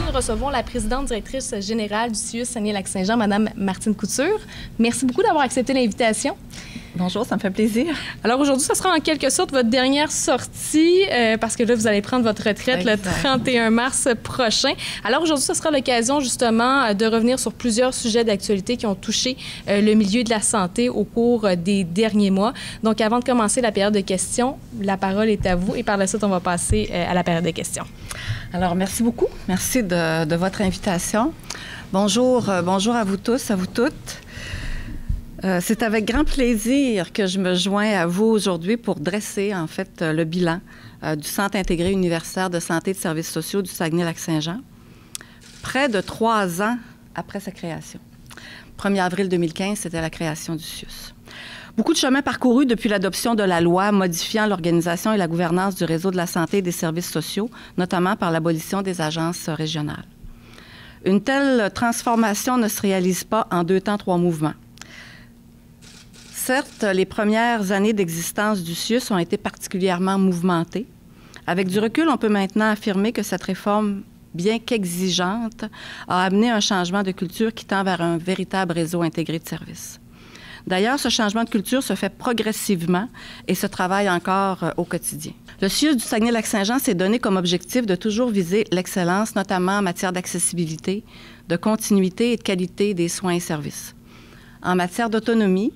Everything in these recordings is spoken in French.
Aujourd'hui, nous recevons la présidente directrice générale du CIUS Saguenay-Lac-Saint-Jean, Mme Martine Couture. Merci beaucoup d'avoir accepté l'invitation. Bonjour, ça me fait plaisir. Alors aujourd'hui, ce sera en quelque sorte votre dernière sortie parce que là, vous allez prendre votre retraite le 31 mars prochain. Alors aujourd'hui, ce sera l'occasion justement de revenir sur plusieurs sujets d'actualité qui ont touché le milieu de la santé au cours des derniers mois. Donc avant de commencer la période de questions, la parole est à vous et par la suite, on va passer à la période de questions. Alors, merci beaucoup. Merci de votre invitation. Bonjour, bonjour à vous tous, à vous toutes. C'est avec grand plaisir que je me joins à vous aujourd'hui pour dresser, en fait, le bilan du Centre intégré universitaire de santé et de services sociaux du Saguenay-Lac-Saint-Jean, près de 3 ans après sa création. 1er avril 2015, c'était la création du CIUS. Beaucoup de chemin parcouru depuis l'adoption de la loi modifiant l'organisation et la gouvernance du réseau de la santé et des services sociaux, notamment par l'abolition des agences régionales. Une telle transformation ne se réalise pas en 2 temps, 3 mouvements. Certes, les premières années d'existence du CIUS ont été particulièrement mouvementées. Avec du recul, on peut maintenant affirmer que cette réforme, bien qu'exigeante, a amené un changement de culture qui tend vers un véritable réseau intégré de services. D'ailleurs, ce changement de culture se fait progressivement et se travaille encore au quotidien. Le CIUS du Saguenay-Lac-Saint-Jean s'est donné comme objectif de toujours viser l'excellence, notamment en matière d'accessibilité, de continuité et de qualité des soins et services. En matière d'autonomie,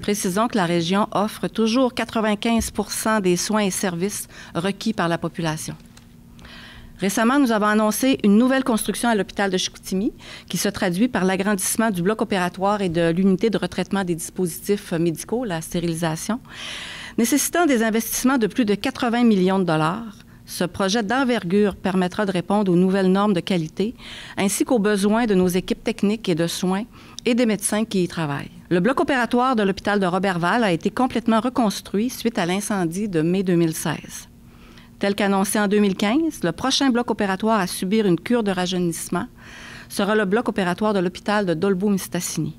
précisons que la région offre toujours 95 % des soins et services requis par la population. Récemment, nous avons annoncé une nouvelle construction à l'hôpital de Chicoutimi qui se traduit par l'agrandissement du bloc opératoire et de l'unité de retraitement des dispositifs médicaux, la stérilisation, nécessitant des investissements de plus de 80 millions de dollars. Ce projet d'envergure permettra de répondre aux nouvelles normes de qualité ainsi qu'aux besoins de nos équipes techniques et de soins et des médecins qui y travaillent. Le bloc opératoire de l'hôpital de Roberval a été complètement reconstruit suite à l'incendie de mai 2016. Tel qu'annoncé en 2015, le prochain bloc opératoire à subir une cure de rajeunissement sera le bloc opératoire de l'hôpital de Dolbeau-Mistassini.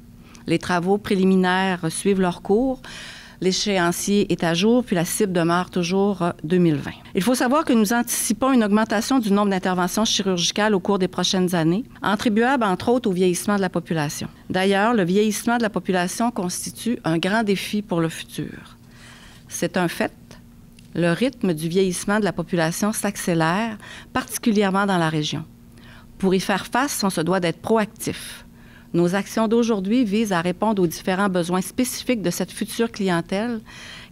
Les travaux préliminaires suivent leur cours. L'échéancier est à jour, puis la cible demeure toujours 2020. Il faut savoir que nous anticipons une augmentation du nombre d'interventions chirurgicales au cours des prochaines années, attribuable entre autres au vieillissement de la population. D'ailleurs, le vieillissement de la population constitue un grand défi pour le futur. C'est un fait. Le rythme du vieillissement de la population s'accélère, particulièrement dans la région. Pour y faire face, on se doit d'être proactif. Nos actions d'aujourd'hui visent à répondre aux différents besoins spécifiques de cette future clientèle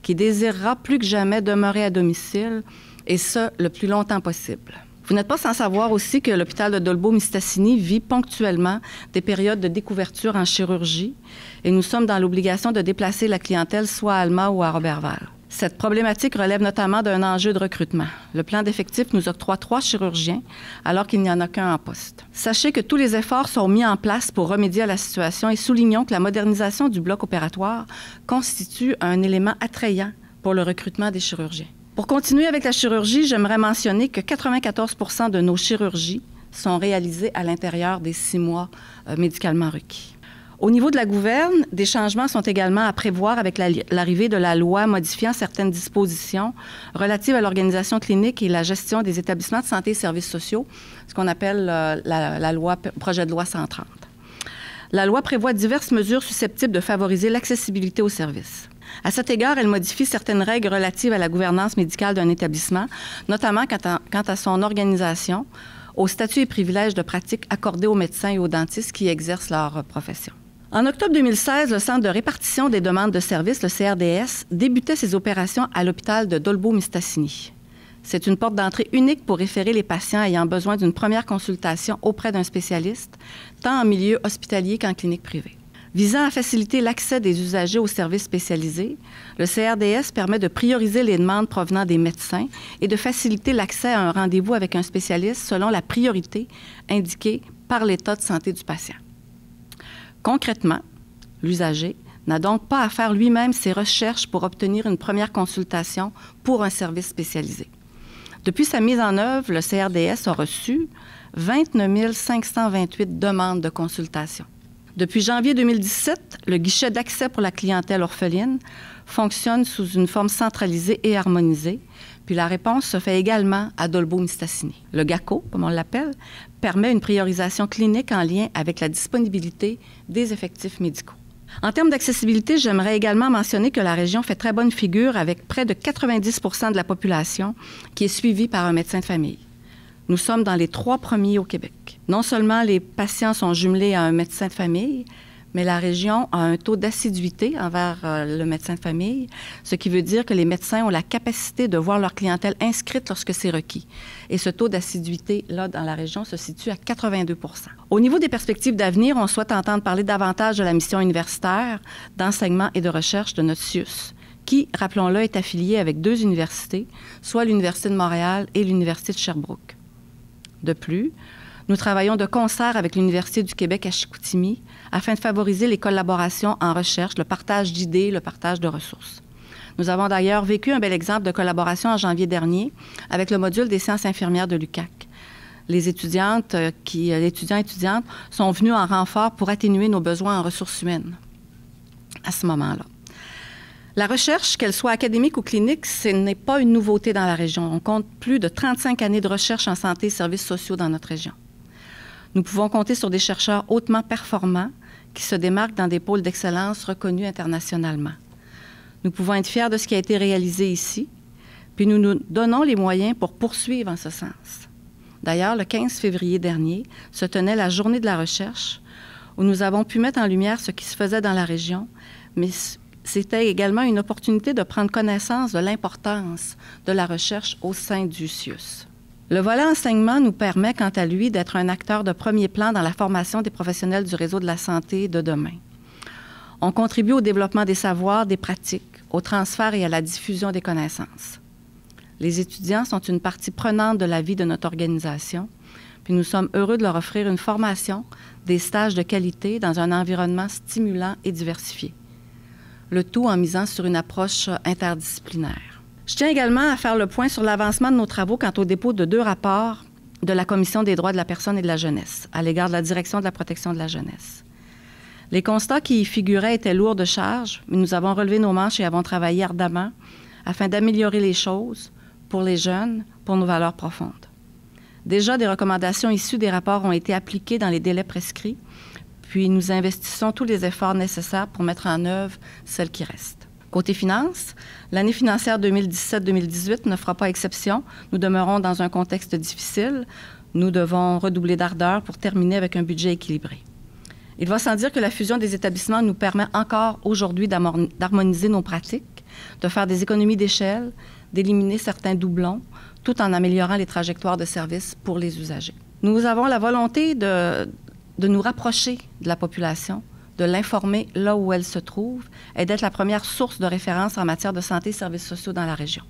qui désirera plus que jamais demeurer à domicile, et ce, le plus longtemps possible. Vous n'êtes pas sans savoir aussi que l'hôpital de Dolbeau-Mistassini vit ponctuellement des périodes de découverture en chirurgie et nous sommes dans l'obligation de déplacer la clientèle soit à Alma ou à Roberval. Cette problématique relève notamment d'un enjeu de recrutement. Le plan d'effectifs nous octroie 3 chirurgiens, alors qu'il n'y en a qu'un en poste. Sachez que tous les efforts sont mis en place pour remédier à la situation et soulignons que la modernisation du bloc opératoire constitue un élément attrayant pour le recrutement des chirurgiens. Pour continuer avec la chirurgie, j'aimerais mentionner que 94 % de nos chirurgies sont réalisées à l'intérieur des 6 mois médicalement requis. Au niveau de la gouverne, des changements sont également à prévoir avec l'arrivée de la loi modifiant certaines dispositions relatives à l'organisation clinique et la gestion des établissements de santé et services sociaux, ce qu'on appelle la loi, projet de loi 130. La loi prévoit diverses mesures susceptibles de favoriser l'accessibilité aux services. À cet égard, elle modifie certaines règles relatives à la gouvernance médicale d'un établissement, notamment quant à son organisation, aux statuts et privilèges de pratique accordés aux médecins et aux dentistes qui exercent leur profession. En octobre 2016, le Centre de répartition des demandes de services, le CRDS, débutait ses opérations à l'hôpital de Dolbeau-Mistassini. C'est une porte d'entrée unique pour référer les patients ayant besoin d'une première consultation auprès d'un spécialiste, tant en milieu hospitalier qu'en clinique privée. Visant à faciliter l'accès des usagers aux services spécialisés, le CRDS permet de prioriser les demandes provenant des médecins et de faciliter l'accès à un rendez-vous avec un spécialiste selon la priorité indiquée par l'état de santé du patient. Concrètement, l'usager n'a donc pas à faire lui-même ses recherches pour obtenir une première consultation pour un service spécialisé. Depuis sa mise en œuvre, le CRDS a reçu 29 528 demandes de consultation. Depuis janvier 2017, le guichet d'accès pour la clientèle orpheline fonctionne sous une forme centralisée et harmonisée, Puis la réponse se fait également à Dolbeau-Mistassini. Le GACO, comme on l'appelle, permet une priorisation clinique en lien avec la disponibilité des effectifs médicaux. En termes d'accessibilité, j'aimerais également mentionner que la région fait très bonne figure avec près de 90 % de la population qui est suivie par un médecin de famille. Nous sommes dans les 3 premiers au Québec. Non seulement les patients sont jumelés à un médecin de famille, mais la région a un taux d'assiduité envers le médecin de famille, ce qui veut dire que les médecins ont la capacité de voir leur clientèle inscrite lorsque c'est requis. Et ce taux d'assiduité, là, dans la région, se situe à 82 %. Au niveau des perspectives d'avenir, on souhaite entendre parler davantage de la mission universitaire, d'enseignement et de recherche de notre CIUS, qui, rappelons-le, est affilié avec 2 universités, soit l'Université de Montréal et l'Université de Sherbrooke. De plus, nous travaillons de concert avec l'Université du Québec à Chicoutimi afin de favoriser les collaborations en recherche, le partage d'idées, le partage de ressources. Nous avons d'ailleurs vécu un bel exemple de collaboration en janvier dernier avec le module des sciences infirmières de l'UQAC. Les étudiants et étudiantes sont venus en renfort pour atténuer nos besoins en ressources humaines à ce moment-là. La recherche, qu'elle soit académique ou clinique, ce n'est pas une nouveauté dans la région. On compte plus de 35 années de recherche en santé et services sociaux dans notre région. Nous pouvons compter sur des chercheurs hautement performants qui se démarquent dans des pôles d'excellence reconnus internationalement. Nous pouvons être fiers de ce qui a été réalisé ici, puis nous nous donnons les moyens pour poursuivre en ce sens. D'ailleurs, le 15 février dernier se tenait la Journée de la recherche, où nous avons pu mettre en lumière ce qui se faisait dans la région, mais c'était également une opportunité de prendre connaissance de l'importance de la recherche au sein du CIUS. Le volet enseignement nous permet, quant à lui, d'être un acteur de premier plan dans la formation des professionnels du réseau de la santé de demain. On contribue au développement des savoirs, des pratiques, au transfert et à la diffusion des connaissances. Les étudiants sont une partie prenante de la vie de notre organisation, puis nous sommes heureux de leur offrir une formation, des stages de qualité dans un environnement stimulant et diversifié. Le tout en misant sur une approche interdisciplinaire. Je tiens également à faire le point sur l'avancement de nos travaux quant au dépôt de 2 rapports de la Commission des droits de la personne et de la jeunesse à l'égard de la Direction de la protection de la jeunesse. Les constats qui y figuraient étaient lourds de charges, mais nous avons relevé nos manches et avons travaillé ardemment afin d'améliorer les choses pour les jeunes, pour nos valeurs profondes. Déjà, des recommandations issues des rapports ont été appliquées dans les délais prescrits, puis nous investissons tous les efforts nécessaires pour mettre en œuvre celles qui restent. Côté finances, l'année financière 2017-2018 ne fera pas exception. Nous demeurons dans un contexte difficile. Nous devons redoubler d'ardeur pour terminer avec un budget équilibré. Il va sans dire que la fusion des établissements nous permet encore aujourd'hui d'harmoniser nos pratiques, de faire des économies d'échelle, d'éliminer certains doublons, tout en améliorant les trajectoires de service pour les usagers. Nous avons la volonté de nous rapprocher de la population, de l'informer là où elle se trouve et d'être la première source de référence en matière de santé et services sociaux dans la région.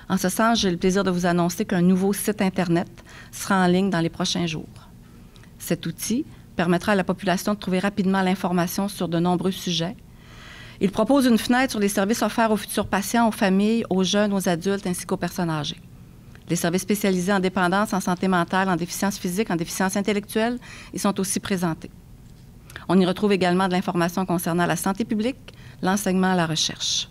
En ce sens, j'ai le plaisir de vous annoncer qu'un nouveau site Internet sera en ligne dans les prochains jours. Cet outil permettra à la population de trouver rapidement l'information sur de nombreux sujets. Il propose une fenêtre sur les services offerts aux futurs patients, aux familles, aux jeunes, aux adultes ainsi qu'aux personnes âgées. Les services spécialisés en dépendance, en santé mentale, en déficience physique, en déficience intellectuelle, ils sont aussi présentés. On y retrouve également de l'information concernant la santé publique, l'enseignement et la recherche.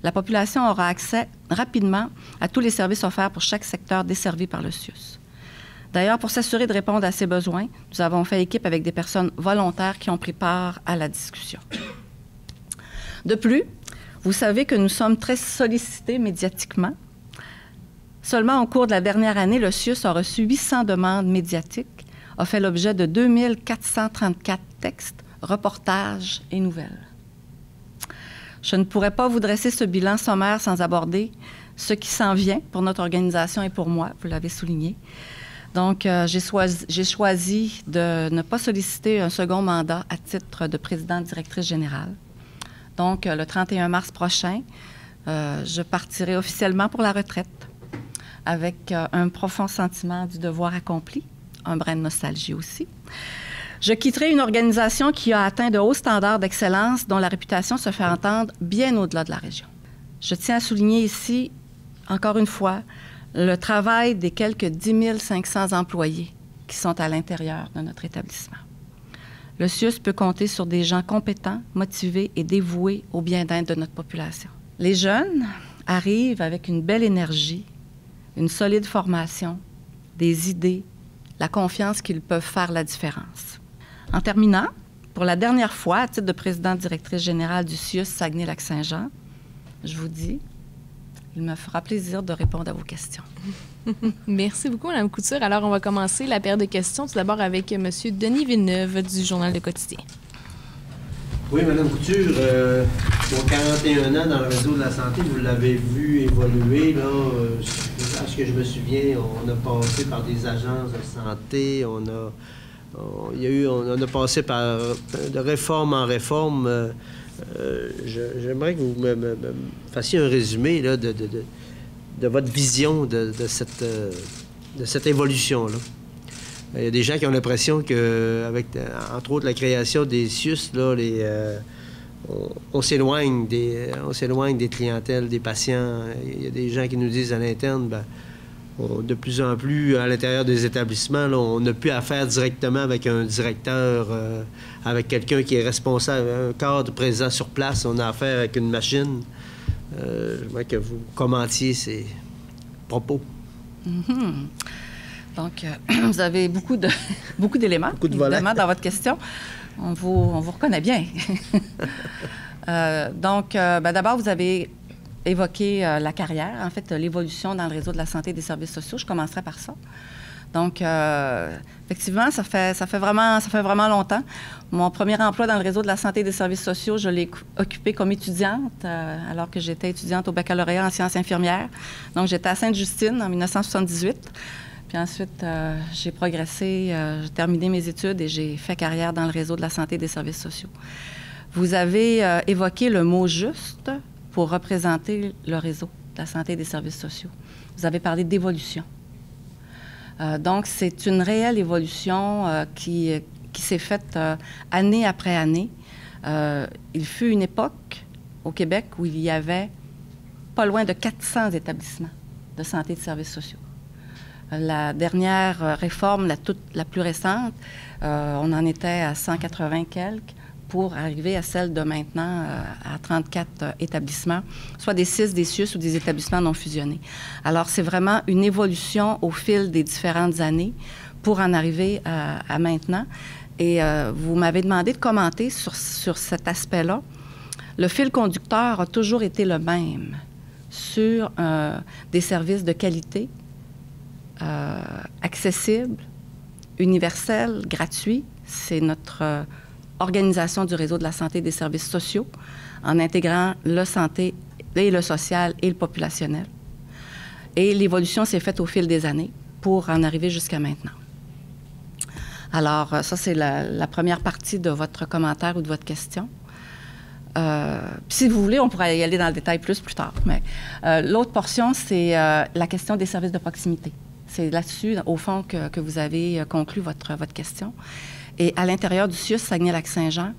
La population aura accès rapidement à tous les services offerts pour chaque secteur desservi par le CIUS. D'ailleurs, pour s'assurer de répondre à ces besoins, nous avons fait équipe avec des personnes volontaires qui ont pris part à la discussion. De plus, vous savez que nous sommes très sollicités médiatiquement. Seulement au cours de la dernière année, le CIUS a reçu 800 demandes médiatiques, a fait l'objet de 2434 textes, reportages et nouvelles. Je ne pourrais pas vous dresser ce bilan sommaire sans aborder ce qui s'en vient pour notre organisation et pour moi, vous l'avez souligné. Donc, j'ai choisi de ne pas solliciter un second mandat à titre de présidente-directrice générale. Donc, le 31 mars prochain, je partirai officiellement pour la retraite avec un profond sentiment du devoir accompli, un brin de nostalgie aussi. Je quitterai une organisation qui a atteint de hauts standards d'excellence dont la réputation se fait entendre bien au-delà de la région. Je tiens à souligner ici, encore une fois, le travail des quelques 10 500 employés qui sont à l'intérieur de notre établissement. Le CIUS peut compter sur des gens compétents, motivés et dévoués au bien-être de notre population. Les jeunes, arrivent avec une belle énergie, une solide formation, des idées, la confiance qu'ils peuvent faire la différence. En terminant, pour la dernière fois, à titre de présidente directrice générale du CIUS Saguenay-Lac-Saint-Jean, je vous dis, il me fera plaisir de répondre à vos questions. Merci beaucoup, Mme Couture. Alors, on va commencer la période de questions, tout d'abord avec M. Denis Villeneuve du Journal Le Quotidien. Oui, Mme Couture, pour 41 ans dans le réseau de la santé, vous l'avez vu évoluer, là. À ce que je me souviens, on a passé par des agences de santé, on a passé par de réforme en réforme. J'aimerais que vous me fassiez un résumé là, de votre vision de cette évolution-là. Il y a des gens qui ont l'impression qu'avec, entre autres, la création des CIUS, là, on s'éloigne des clientèles, des patients. Il y a des gens qui nous disent à l'interne, de plus en plus, à l'intérieur des établissements, là, on n'a plus affaire directement avec un directeur, avec quelqu'un qui est responsable, un cadre présent sur place. On a affaire avec une machine. J'aimerais que vous commentiez ces propos. Mm-hmm. Donc, vous avez beaucoup d'éléments, évidemment, dans votre question. On vous reconnaît bien. D'abord, vous avez évoqué la carrière, en fait, l'évolution dans le réseau de la santé et des services sociaux. Je commencerai par ça. Donc, effectivement, ça fait vraiment longtemps. Mon premier emploi dans le réseau de la santé et des services sociaux, je l'ai occupé comme étudiante, alors que j'étais étudiante au baccalauréat en sciences infirmières. Donc, j'étais à Sainte-Justine en 1978. Puis ensuite, j'ai progressé, j'ai terminé mes études et j'ai fait carrière dans le réseau de la santé et des services sociaux. Vous avez évoqué le mot juste pour représenter le réseau de la santé et des services sociaux. Vous avez parlé d'évolution. Donc, c'est une réelle évolution qui s'est faite année après année. Il fut une époque au Québec où il y avait pas loin de 400 établissements de santé et de services sociaux. La dernière réforme, la plus récente, on en était à 180 quelques pour arriver à celle de maintenant à 34 établissements, soit des CIS, des CIUS ou des établissements non fusionnés. Alors, c'est vraiment une évolution au fil des différentes années pour en arriver à maintenant. Et vous m'avez demandé de commenter sur cet aspect-là. Le fil conducteur a toujours été le même sur des services de qualité, accessibles, universels, gratuits. C'est notre organisation du réseau de la santé et des services sociaux en intégrant le santé et le social et le populationnel. Et l'évolution s'est faite au fil des années pour en arriver jusqu'à maintenant. Alors, ça, c'est la première partie de votre commentaire ou de votre question. Si vous voulez, on pourrait y aller dans le détail plus tard. Mais l'autre portion, c'est la question des services de proximité. C'est là-dessus, au fond, que vous avez conclu votre question. Et à l'intérieur du CIUS Saguenay-Lac-Saint-Jean,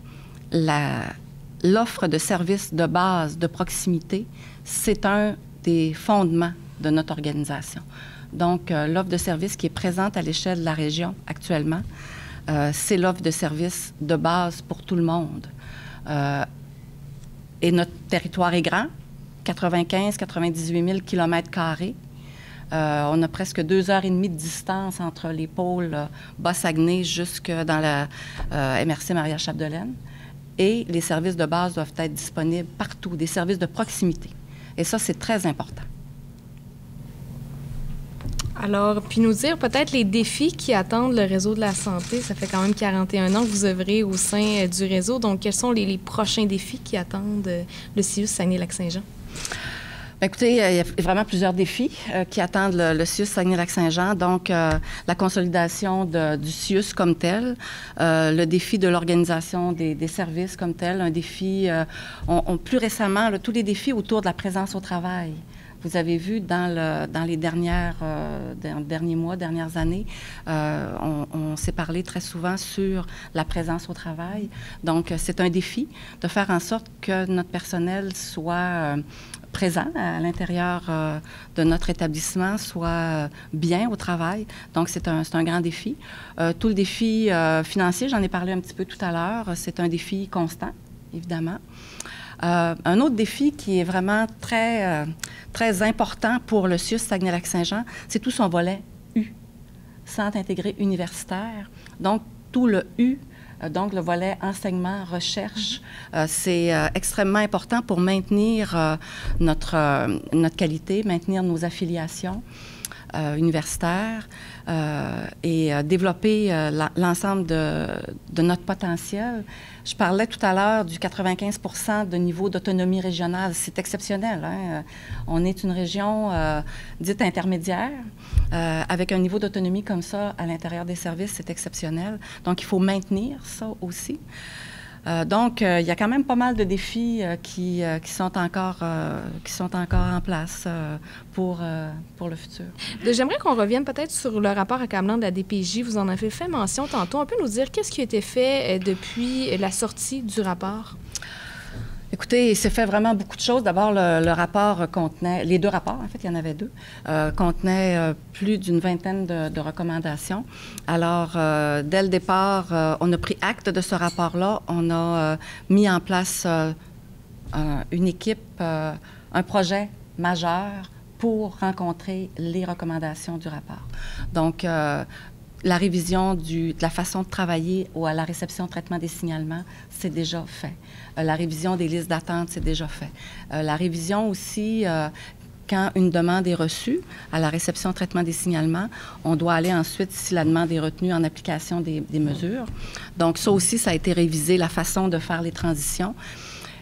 l'offre de services de base, de proximité, c'est un des fondements de notre organisation. Donc, l'offre de services qui est présente à l'échelle de la région actuellement, c'est l'offre de services de base pour tout le monde. Et notre territoire est grand, 95-98 000 km². On a presque 2 heures et demie de distance entre les pôles Bas-Saguenay jusque dans la MRC Maria-Chapdelaine. Et les services de base doivent être disponibles partout, des services de proximité. Et ça, c'est très important. Alors, puis nous dire peut-être les défis qui attendent le réseau de la santé. Ça fait quand même 41 ans que vous œuvrez au sein du réseau. Donc, quels sont les prochains défis qui attendent le CIUS Saguenay-Lac-Saint-Jean? Bien, écoutez, il y a vraiment plusieurs défis qui attendent le CIUS Saguenay-Lac-Saint-Jean. Donc, la consolidation du CIUS comme tel, le défi de l'organisation des services comme tel, un défi, plus récemment, tous les défis autour de la présence au travail. Vous avez vu dans les derniers mois, dernières années, on s'est parlé très souvent sur la présence au travail. Donc, c'est un défi de faire en sorte que notre personnel soit présent à l'intérieur de notre établissement, soit bien au travail. Donc, c'est un grand défi. Tout le défi financier, j'en ai parlé un petit peu tout à l'heure, c'est un défi constant, évidemment. Un autre défi qui est vraiment très important pour le CIUS Saguenay-Lac-Saint-Jean, c'est tout son volet U, Centre intégré universitaire. Donc, tout le U, donc le volet enseignement, recherche, c'est extrêmement important pour maintenir notre qualité, maintenir nos affiliations universitaires et développer l'ensemble de notre potentiel. Je parlais tout à l'heure du 95 % de niveau d'autonomie régionale. C'est exceptionnel, hein? On est une région dite intermédiaire, avec un niveau d'autonomie comme ça à l'intérieur des services, c'est exceptionnel. Donc, il faut maintenir ça aussi. Donc, il y a quand même pas mal de défis qui sont encore en place pour le futur. J'aimerais qu'on revienne peut-être sur le rapport accablant de la DPJ. Vous en avez fait mention tantôt. On peut nous dire qu'est-ce qui a été fait depuis la sortie du rapport? Écoutez, il s'est fait vraiment beaucoup de choses. D'abord, le rapport contenait, les deux rapports, en fait, il y en avait deux, contenaient plus d'une vingtaine de recommandations. Alors, dès le départ, on a pris acte de ce rapport-là. On a mis en place une équipe, un projet majeur pour rencontrer les recommandations du rapport. Donc, la révision de la façon de travailler ou à la réception traitement des signalements, c'est déjà fait. La révision des listes d'attente, c'est déjà fait. La révision aussi, quand une demande est reçue à la réception traitement des signalements, on doit aller ensuite, si la demande est retenue, en application des mesures. Donc, ça aussi, ça a été révisé, la façon de faire les transitions.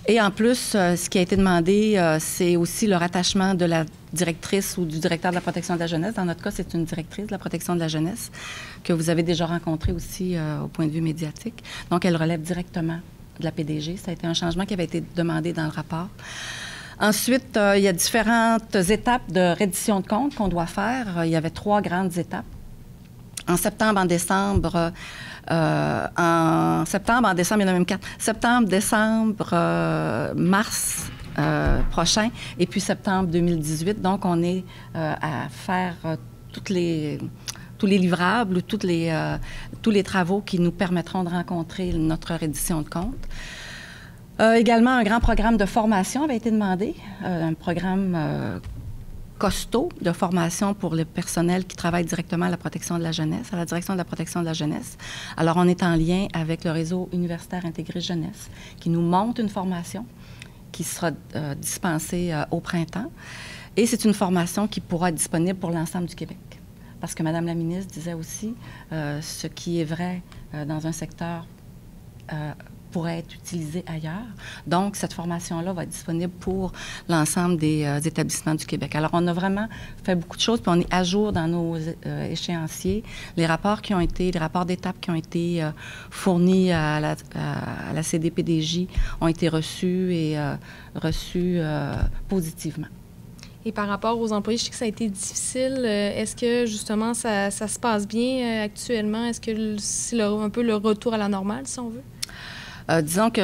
Et en plus, ce qui a été demandé, c'est aussi le rattachement de la directrice ou du directeur de la protection de la jeunesse. Dans notre cas, c'est une directrice de la protection de la jeunesse que vous avez déjà rencontrée aussi au point de vue médiatique. Donc, elle relève directement de la PDG. Ça a été un changement qui avait été demandé dans le rapport. Ensuite, il y a différentes étapes de reddition de comptes qu'on doit faire. Il y avait 3 grandes étapes. En septembre, en décembre... en décembre, il y en a même 4. Septembre, décembre, mars prochain, et puis septembre 2018. Donc, on est à faire tous les livrables, tous les travaux qui nous permettront de rencontrer notre reddition de compte. Également, un grand programme de formation avait été demandé, un programme costaud de formation pour le personnel qui travaille directement à la protection de la jeunesse, à la direction de la protection de la jeunesse. Alors, on est en lien avec le réseau universitaire intégré jeunesse qui nous monte une formation qui sera dispensée au printemps. Et c'est une formation qui pourra être disponible pour l'ensemble du Québec. Parce que Mme la ministre disait aussi, ce qui est vrai dans un secteur pourrait être utilisé ailleurs. Donc, cette formation-là va être disponible pour l'ensemble des établissements du Québec. Alors, on a vraiment fait beaucoup de choses, puis on est à jour dans nos échéanciers. Les rapports d'étape qui ont été fournis à la CDPDJ ont été reçus et reçus positivement. Et par rapport aux employés, je sais que ça a été difficile. Est-ce que, justement, ça se passe bien actuellement? Est-ce que c'est un peu le retour à la normale, si on veut? Disons que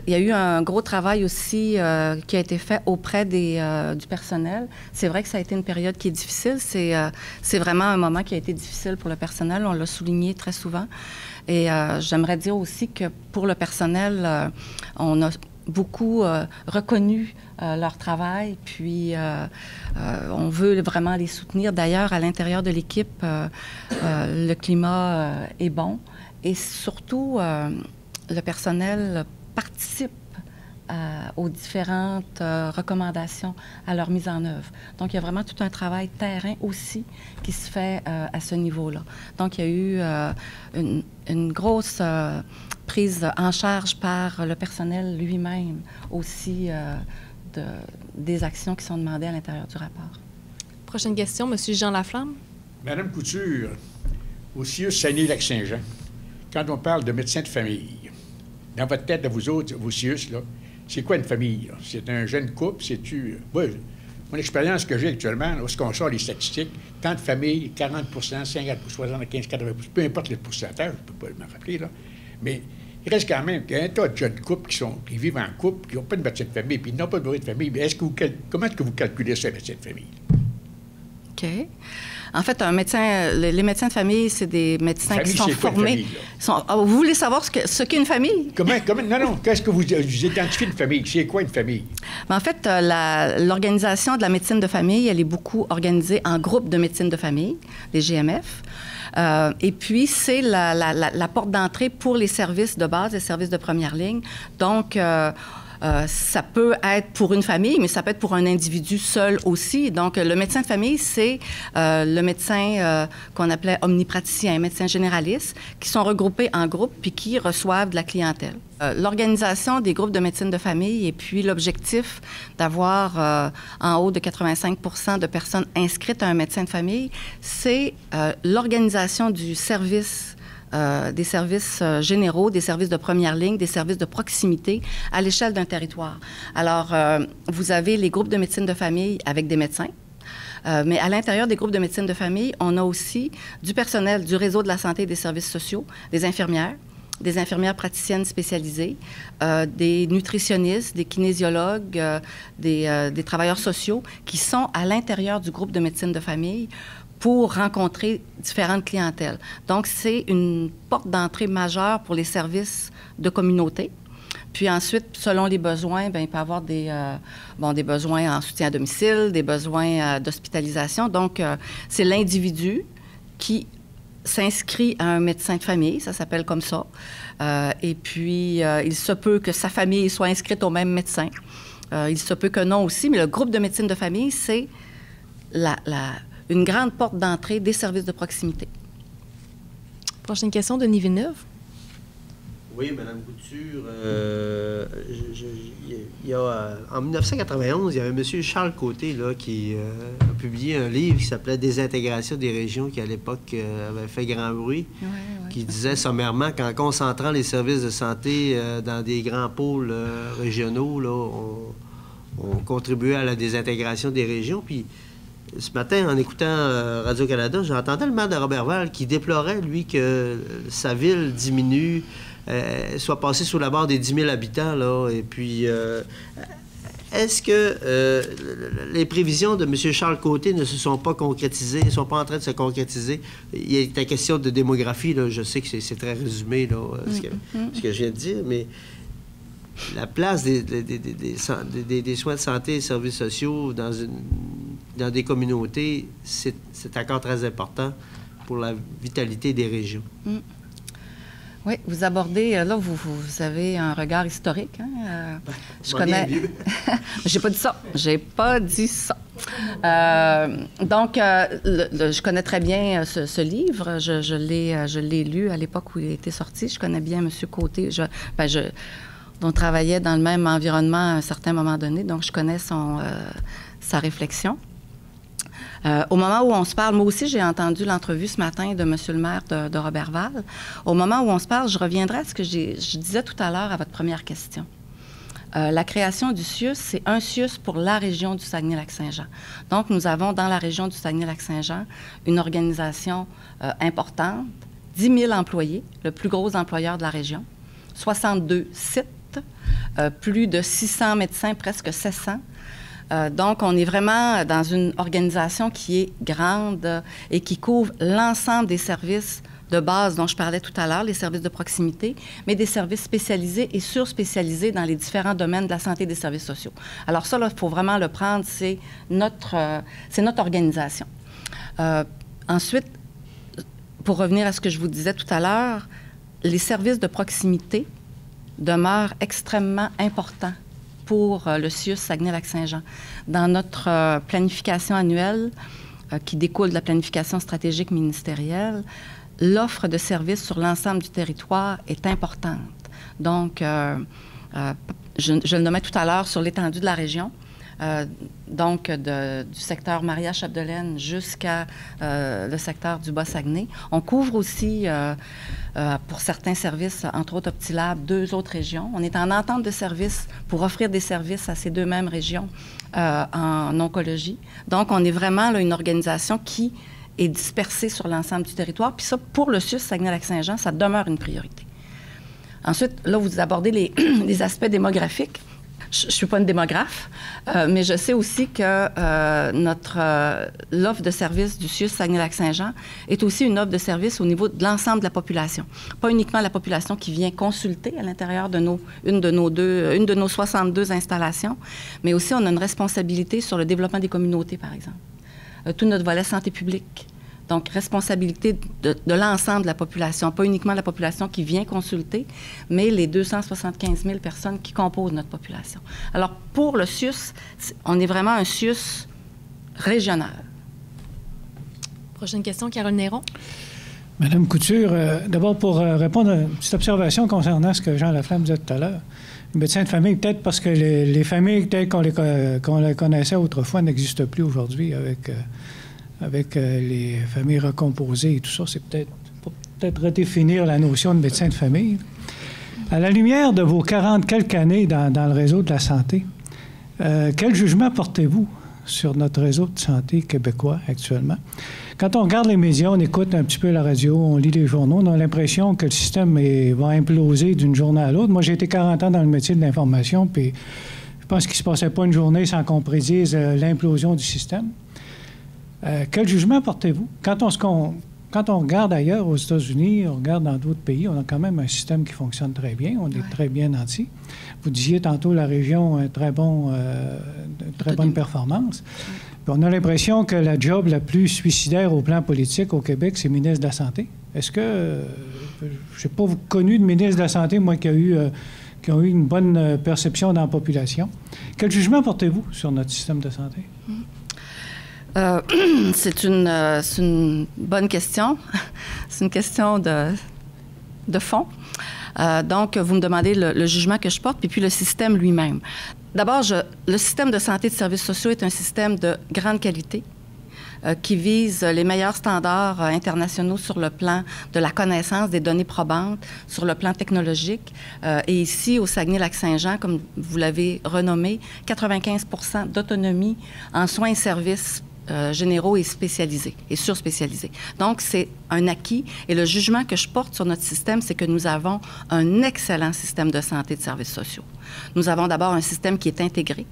il y a eu un gros travail aussi qui a été fait auprès du personnel. C'est vrai que ça a été une période qui est difficile. C'est vraiment un moment qui a été difficile pour le personnel. On l'a souligné très souvent. Et j'aimerais dire aussi que pour le personnel, on a beaucoup reconnu leur travail, puis on veut vraiment les soutenir. D'ailleurs, à l'intérieur de l'équipe, le climat est bon. Et surtout... le personnel participe aux différentes recommandations à leur mise en œuvre. Donc, il y a vraiment tout un travail terrain aussi qui se fait à ce niveau-là. Donc, il y a eu une grosse prise en charge par le personnel lui-même aussi des actions qui sont demandées à l'intérieur du rapport. Prochaine question, M. Jean Laflamme. Madame Couture, au CIUS Saguenay-Lac-Saint-Jean, quand on parle de médecins de famille, dans votre tête, de vous autres, vos CIUS, là, c'est quoi une famille? Là? C'est un jeune couple? C'est-tu... Mon expérience que j'ai actuellement, lorsqu'on sort les statistiques, tant de familles, 40 50 75 80 peu importe le pourcentage, je ne peux pas me rappeler, là, mais il reste quand même qu'il y a un tas de jeunes couples qui vivent en couple, qui n'ont pas de médecin de famille, puis ils n'ont pas de bruit de famille. Mais comment est-ce que vous calculez ça, médecin de famille? OK. En fait, les médecins de famille, c'est des médecins qui sont formés. Vous voulez savoir ce qu'est une famille? Non. Qu'est-ce que vous identifiez une famille? C'est quoi une famille? En fait, l'organisation de la médecine de famille, elle est beaucoup organisée en groupes de médecine de famille, les GMF. Et puis, c'est la porte d'entrée pour les services de base, les services de première ligne. Donc, ça peut être pour une famille, mais ça peut être pour un individu seul aussi. Donc, le médecin de famille, c'est le médecin qu'on appelait omnipraticien, médecin généraliste, qui sont regroupés en groupes puis qui reçoivent de la clientèle. L'organisation des groupes de médecine de famille et puis l'objectif d'avoir en haut de 85 % de personnes inscrites à un médecin de famille, c'est l'organisation du service des services généraux, des services de première ligne, des services de proximité à l'échelle d'un territoire. Alors, vous avez les groupes de médecine de famille avec des médecins, mais à l'intérieur des groupes de médecine de famille, on a aussi du personnel du réseau de la santé et des services sociaux, des infirmières praticiennes spécialisées, des nutritionnistes, des kinésiologues, des travailleurs sociaux qui sont à l'intérieur du groupe de médecine de famille pour rencontrer différentes clientèles. Donc, c'est une porte d'entrée majeure pour les services de communauté. Puis ensuite, selon les besoins, bien, il peut y avoir des besoins en soutien à domicile, des besoins d'hospitalisation. Donc, c'est l'individu qui s'inscrit à un médecin de famille, ça s'appelle comme ça. Et puis, il se peut que sa famille soit inscrite au même médecin. Il se peut que non aussi, mais le groupe de médecine de famille, c'est une grande porte d'entrée des services de proximité. Prochaine question, Denis Villeneuve. Oui, Mme Couture. En 1991, il y avait M. Charles Côté là, qui a publié un livre qui s'appelait « Désintégration des régions », qui, à l'époque, avait fait grand bruit, qui disait sommairement qu'en concentrant les services de santé dans des grands pôles régionaux, là, on contribuait à la désintégration des régions. Puis, ce matin, en écoutant Radio-Canada, j'entendais le maire de Roberval qui déplorait, lui, que sa ville diminue, soit passée sous la barre des 10 000 habitants. Là, et puis, est-ce que les prévisions de M. Charles Côté ne se sont pas concrétisées, ne sont pas en train de se concrétiser? Il y a la question de démographie, là, je sais que c'est très résumé, là, ce que je viens de dire, mais la place des soins de santé et des services sociaux dans des communautés, c'est encore très important pour la vitalité des régions. Oui, vous abordez, là, vous avez un regard historique. Hein? Je connais... J'ai pas dit ça. J'ai pas dit ça. Donc, je connais très bien ce livre. Je l'ai lu à l'époque où il était sorti. Je connais bien M. Côté. On travaillait dans le même environnement à un certain moment donné, donc je connais sa réflexion. Au moment où on se parle, moi aussi, j'ai entendu l'entrevue ce matin de M. le maire de Roberval. Au moment où on se parle, je reviendrai à ce que je disais tout à l'heure à votre première question. La création du CIUS, c'est un CIUS pour la région du Saguenay-Lac-Saint-Jean. Donc, nous avons dans la région du Saguenay-Lac-Saint-Jean une organisation importante, 10 000 employés, le plus gros employeur de la région, 62 sites, plus de 600 médecins, presque 700. Donc, on est vraiment dans une organisation qui est grande et qui couvre l'ensemble des services de base dont je parlais tout à l'heure, les services de proximité, mais des services spécialisés et surspécialisés dans les différents domaines de la santé et des services sociaux. Alors ça, il faut vraiment le prendre, c'est notre organisation. Ensuite, pour revenir à ce que je vous disais tout à l'heure, les services de proximité demeurent extrêmement importants pour le CIUS Saguenay-Lac-Saint-Jean. Dans notre planification annuelle, qui découle de la planification stratégique ministérielle, l'offre de services sur l'ensemble du territoire est importante. Donc, je le nommais tout à l'heure sur l'étendue de la région, donc du secteur Maria-Chapdelaine jusqu'à le secteur du Bas-Saguenay. On couvre aussi, pour certains services, entre autres Optilab, 2 autres régions. On est en entente de services pour offrir des services à ces 2 mêmes régions en oncologie. Donc, on est vraiment là, une organisation qui est dispersée sur l'ensemble du territoire. Puis ça, pour le CIUS Saguenay-Lac-Saint-Jean, ça demeure une priorité. Ensuite, là, vous abordez les aspects démographiques. Je ne suis pas une démographe, mais je sais aussi que l'offre de service du CIUS Saguenay-Lac-Saint-Jean est aussi une offre de service au niveau de l'ensemble de la population. Pas uniquement la population qui vient consulter à l'intérieur de une de nos 62 installations, mais aussi on a une responsabilité sur le développement des communautés, par exemple. Tout notre volet santé publique. Donc, responsabilité de l'ensemble de la population, pas uniquement la population qui vient consulter, mais les 275 000 personnes qui composent notre population. Alors, pour le CIUS, on est vraiment un CIUS régional. Prochaine question, Carole Néron. Madame Couture, d'abord pour répondre à une petite observation concernant ce que Jean Laflamme disait tout à l'heure. Les médecins de famille, peut-être parce que les familles telles qu'on les connaissait autrefois n'existent plus aujourd'hui avec les familles recomposées et tout ça, c'est peut-être redéfinir la notion de médecin de famille. À la lumière de vos 40 quelques années dans le réseau de la santé, quel jugement portez-vous sur notre réseau de santé québécois actuellement? Quand on regarde les médias, on écoute un petit peu la radio, on lit les journaux, on a l'impression que le système va imploser d'une journée à l'autre. Moi, j'ai été 40 ans dans le métier de l'information, puis je pense qu'il ne se passait pas une journée sans qu'on prédise l'implosion du système. Quel jugement portez-vous? Quand on regarde ailleurs, aux États-Unis, on regarde dans d'autres pays, on a quand même un système qui fonctionne très bien, on est très bien nanti. Vous disiez tantôt la région a une très bonne performance. Puis on a l'impression que la job la plus suicidaire au plan politique au Québec, c'est ministre de la Santé. Est-ce que, je n'ai pas connu de ministre de la Santé, moi, qui ont eu une bonne perception dans la population. Quel jugement portez-vous sur notre système de santé? C'est une bonne question. C'est une question de fond. Donc, vous me demandez le jugement que je porte, puis le système lui-même. D'abord, le système de santé et de services sociaux est un système de grande qualité qui vise les meilleurs standards internationaux sur le plan de la connaissance des données probantes, sur le plan technologique. Et ici, au Saguenay-Lac-Saint-Jean, comme vous l'avez renommé, 95 % d'autonomie en soins et services généraux et spécialisés et surspécialisés. Donc, c'est un acquis. Et le jugement que je porte sur notre système, c'est que nous avons un excellent système de santé et de services sociaux. Nous avons d'abord un système qui est intégré.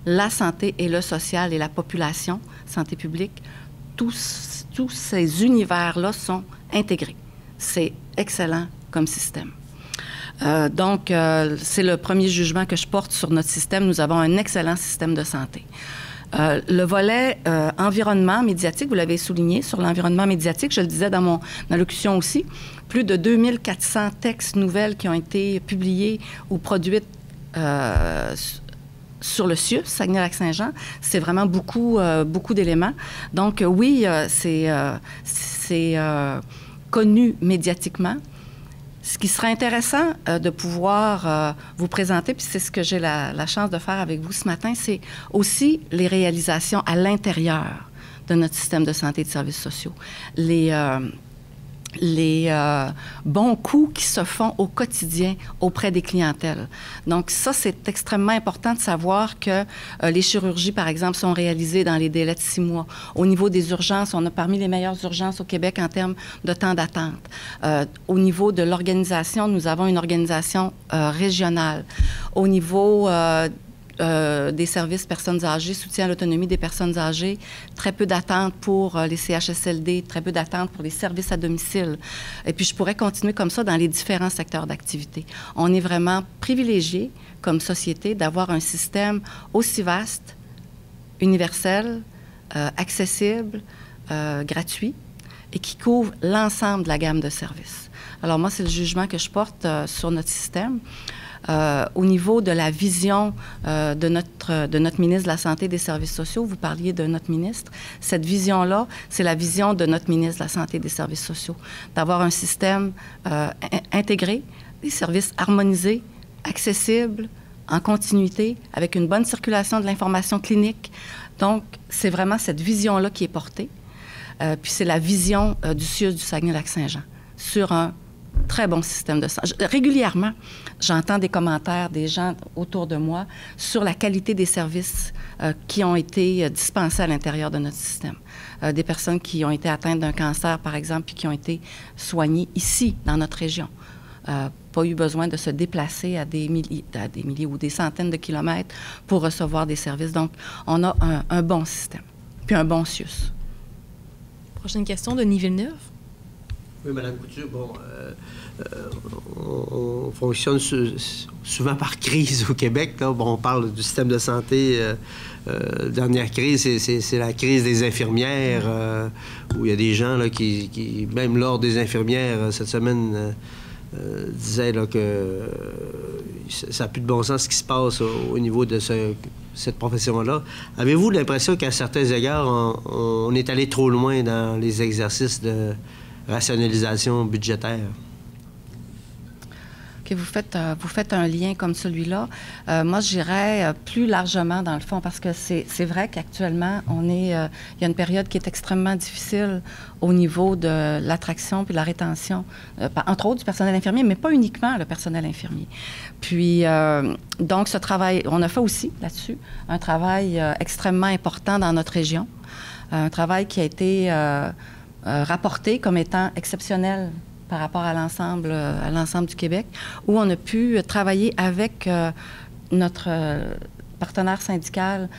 La santé et le social et la population, santé publique, tous ces univers-là sont intégrés. C'est excellent comme système. Donc, c'est le premier jugement que je porte sur notre système. Nous avons un excellent système de santé. Le volet environnement médiatique, vous l'avez souligné, sur l'environnement médiatique, je le disais dans mon allocution aussi, plus de 2400 textes nouvelles qui ont été publiés ou produites sur le CIUS, Saguenay-Lac-Saint-Jean. C'est vraiment beaucoup d'éléments. Donc, oui, c'est connu médiatiquement. Ce qui serait intéressant de pouvoir vous présenter, puis c'est ce que j'ai la chance de faire avec vous ce matin, c'est aussi les réalisations à l'intérieur de notre système de santé et de services sociaux. Les bons coups qui se font au quotidien auprès des clientèles. Donc ça, c'est extrêmement important de savoir que les chirurgies, par exemple, sont réalisées dans les délais de 6 mois. Au niveau des urgences, on a parmi les meilleures urgences au Québec en termes de temps d'attente. Au niveau de l'organisation, nous avons une organisation régionale. Au niveau des services personnes âgées, soutien à l'autonomie des personnes âgées, très peu d'attente pour les CHSLD, très peu d'attente pour les services à domicile. Et puis, je pourrais continuer comme ça dans les différents secteurs d'activité. On est vraiment privilégié comme société d'avoir un système aussi vaste, universel, accessible, gratuit et qui couvre l'ensemble de la gamme de services. Alors moi, c'est le jugement que je porte sur notre système. Au niveau de la vision de notre ministre de la Santé et des Services sociaux, vous parliez de notre ministre. Cette vision-là, c'est la vision de notre ministre de la Santé et des Services sociaux, d'avoir un système intégré, des services harmonisés, accessibles, en continuité, avec une bonne circulation de l'information clinique. Donc, c'est vraiment cette vision-là qui est portée. Puis c'est la vision du CIUS du Saguenay-Lac-Saint-Jean sur un très bon système de santé. Régulièrement, j'entends des commentaires des gens autour de moi sur la qualité des services qui ont été dispensés à l'intérieur de notre système. Des personnes qui ont été atteintes d'un cancer, par exemple, puis qui ont été soignées ici, dans notre région. pas eu besoin de se déplacer à des milliers ou des centaines de kilomètres pour recevoir des services. Donc, on a un bon système, puis un bon CIUS. Prochaine question, Denis Villeneuve. Oui, Mme Couture, bon, on fonctionne souvent par crise au Québec. Là. Bon, on parle du système de santé. Dernière crise, c'est la crise des infirmières, où il y a des gens là, qui même l'Ordre des infirmières, cette semaine, disait là, que ça n'a plus de bon sens ce qui se passe au niveau de cette profession-là. Avez-vous l'impression qu'à certains égards, on est allé trop loin dans les exercices de rationalisation budgétaire? OK, vous faites un lien comme celui-là. Moi, je dirais plus largement dans le fond, parce que c'est vrai qu'actuellement, il y a une période qui est extrêmement difficile au niveau de l'attraction puis de la rétention, entre autres du personnel infirmier, mais pas uniquement le personnel infirmier. Puis, donc, ce travail, on a fait aussi là-dessus un travail extrêmement important dans notre région, un travail qui a été rapporté comme étant exceptionnel par rapport à l'ensemble du Québec, où on a pu travailler avec notre partenaire syndical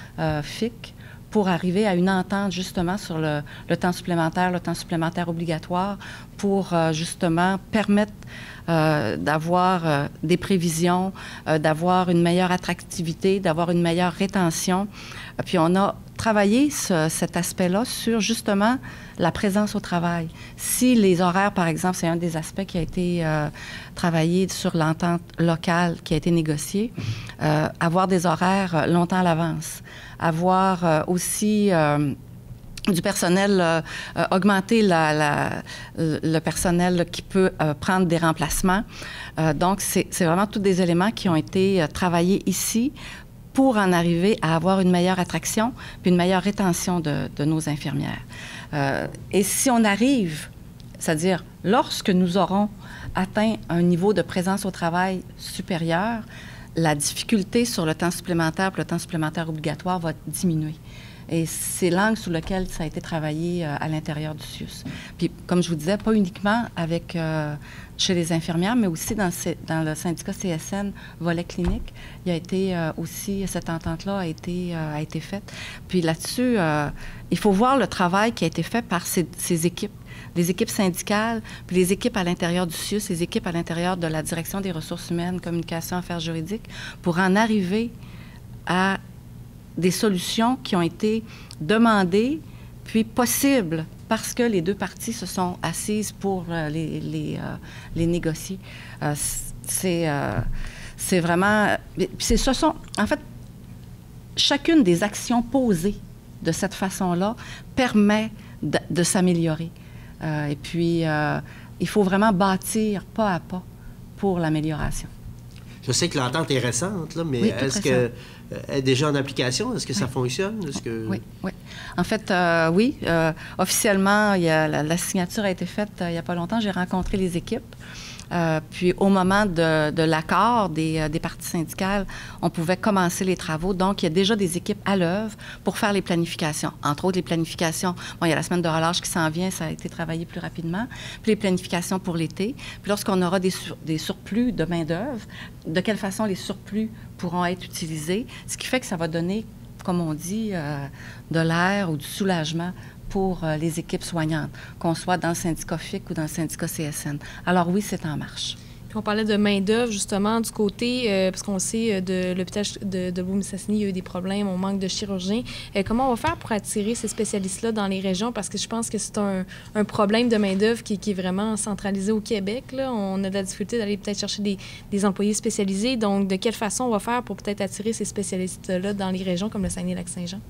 FIC pour arriver à une entente justement sur le temps supplémentaire obligatoire, pour justement permettre d'avoir des prévisions, d'avoir une meilleure attractivité, d'avoir une meilleure rétention. Puis on a travaillé cet aspect-là sur justement la présence au travail. Si les horaires, par exemple, c'est un des aspects qui a été travaillé sur l'entente locale qui a été négociée, avoir des horaires longtemps à l'avance, avoir aussi du personnel, augmenter le personnel qui peut prendre des remplacements. Donc, c'est vraiment tous des éléments qui ont été travaillés ici pour en arriver à avoir une meilleure attraction puis une meilleure rétention de nos infirmières. Et si on arrive, c'est-à-dire lorsque nous aurons atteint un niveau de présence au travail supérieur, la difficulté sur le temps supplémentaire, le temps supplémentaire obligatoire va diminuer. Et c'est l'angle sous lequel ça a été travaillé à l'intérieur du CIUS. Puis, comme je vous disais, pas uniquement chez les infirmières, mais aussi dans le syndicat CSN volet clinique. Il y a été aussi, cette entente-là a été faite. Puis là-dessus, il faut voir le travail qui a été fait par ces équipes. Les équipes syndicales, puis les équipes à l'intérieur du CIUS, les équipes à l'intérieur de la direction des ressources humaines, communication, affaires juridiques, pour en arriver à des solutions qui ont été demandées, puis possibles, parce que les deux parties se sont assises pour les négocier. C'est vraiment... En fait, chacune des actions posées de cette façon-là permet de s'améliorer. Et puis, il faut vraiment bâtir pas à pas pour l'amélioration. Je sais que l'entente est récente, là, mais oui, est-ce qu'elle est déjà en application? Est-ce que ça fonctionne? Oui. En fait, oui. Officiellement, la signature a été faite il n'y a pas longtemps. J'ai rencontré les équipes. Puis, au moment de l'accord des parties syndicales, on pouvait commencer les travaux. Donc, il y a déjà des équipes à l'œuvre pour faire les planifications. Entre autres, les planifications. Bon, il y a la semaine de relâche qui s'en vient, ça a été travaillé plus rapidement. Puis, les planifications pour l'été. Puis, lorsqu'on aura des surplus de main-d'œuvre, de quelle façon les surplus pourront être utilisés? Ce qui fait que ça va donner, comme on dit, de l'air ou du soulagement pour les équipes soignantes, qu'on soit dans le syndicat FIC ou dans le syndicat CSN. Alors oui, c'est en marche. Puis on parlait de main-d'œuvre, justement, du côté, parce qu'on sait, de l'hôpital de Beaume-Mistassini, il y a eu des problèmes, on manque de chirurgiens. Comment on va faire pour attirer ces spécialistes-là dans les régions? Parce que je pense que c'est un problème de main-d'œuvre qui est vraiment centralisé au Québec, là. On a de la difficulté d'aller peut-être chercher des employés spécialisés. Donc, de quelle façon on va faire pour peut-être attirer ces spécialistes-là dans les régions comme le Saguenay-Lac-Saint-Jean?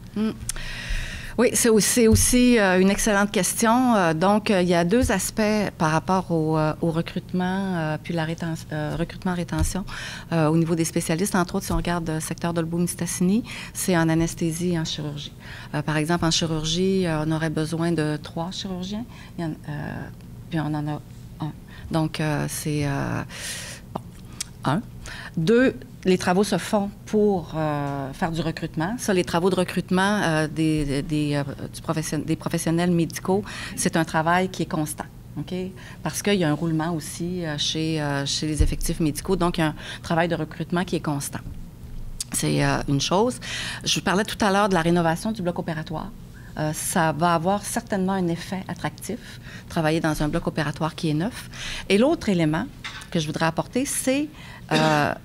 Oui, c'est aussi une excellente question. Donc, il y a deux aspects par rapport au recrutement puis la recrutement-rétention au niveau des spécialistes. Entre autres, si on regarde le secteur de Beaume-Mistassini, c'est en anesthésie et en chirurgie. Par exemple, en chirurgie, on aurait besoin de 3 chirurgiens, puis on en a 1. Donc, c'est 1. 2, les travaux se font pour faire du recrutement. Ça, les travaux de recrutement des professionnels médicaux, c'est un travail qui est constant. OK? Parce qu'il y a un roulement aussi chez les effectifs médicaux. Donc, il y a un travail de recrutement qui est constant. C'est une chose. Je vous parlais tout à l'heure de la rénovation du bloc opératoire. Ça va avoir certainement un effet attractif, travailler dans un bloc opératoire qui est neuf. Et l'autre élément que je voudrais apporter, c'est la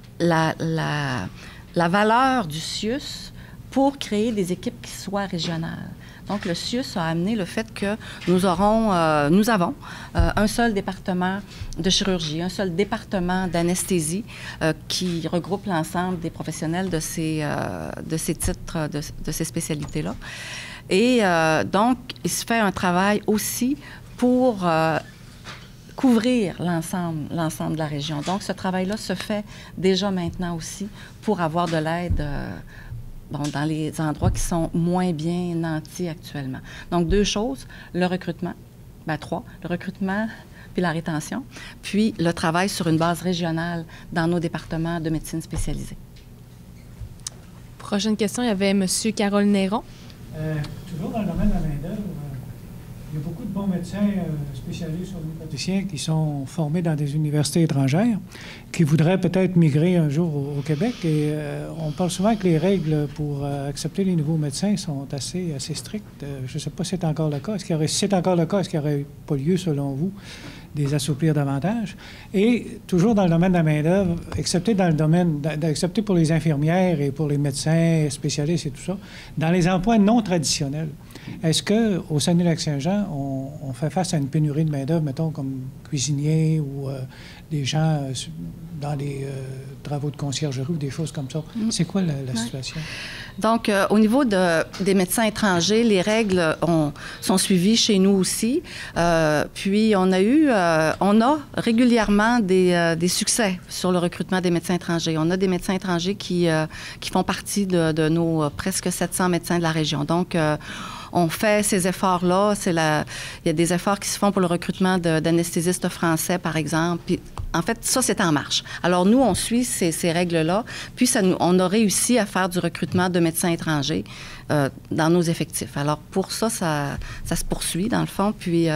valeur du CIUS pour créer des équipes qui soient régionales. Donc, le CIUS a amené le fait que nous avons un seul département de chirurgie, un seul département d'anesthésie qui regroupe l'ensemble des professionnels de ces titres, de ces spécialités-là. Et donc, il se fait un travail aussi pour couvrir l'ensemble de la région. Donc, ce travail-là se fait déjà maintenant aussi pour avoir de l'aide dans les endroits qui sont moins bien nantis actuellement. Donc, 2 choses, le recrutement, 3, le recrutement puis la rétention, puis le travail sur une base régionale dans nos départements de médecine spécialisée. Prochaine question, il y avait M. Carole Néron. Toujours dans le domaine de la main-d'œuvre, il y a beaucoup de bons médecins spécialisés sur les praticiens qui sont formés dans des universités étrangères, qui voudraient peut-être migrer un jour au Québec. Et on parle souvent que les règles pour accepter les nouveaux médecins sont assez strictes. Je ne sais pas si c'est encore le cas. Si c'est encore le cas, est-ce qu'il n'y aurait pas lieu, selon vous, de les assouplir davantage? Et toujours dans le domaine de la main-d'œuvre, excepté pour les infirmières et pour les médecins spécialistes et tout ça, dans les emplois non traditionnels, est-ce qu'au Saguenay-Lac-Saint-Jean, on fait face à une pénurie de main-d'œuvre, mettons, comme cuisiniers ou des gens dans les travaux de conciergerie ou des choses comme ça? C'est quoi la situation? Donc, au niveau des médecins étrangers, les règles sont suivies chez nous aussi. Puis, on a régulièrement des succès sur le recrutement des médecins étrangers. On a des médecins étrangers qui font partie de nos presque 700 médecins de la région. Donc, on fait ces efforts-là. Il y a des efforts qui se font pour le recrutement d'anesthésistes français, par exemple. Puis, en fait, ça, c'est en marche. Alors, nous, on suit ces règles-là. Puis, on a réussi à faire du recrutement de médecins étrangers dans nos effectifs. Alors, pour ça se poursuit, dans le fond. Puis,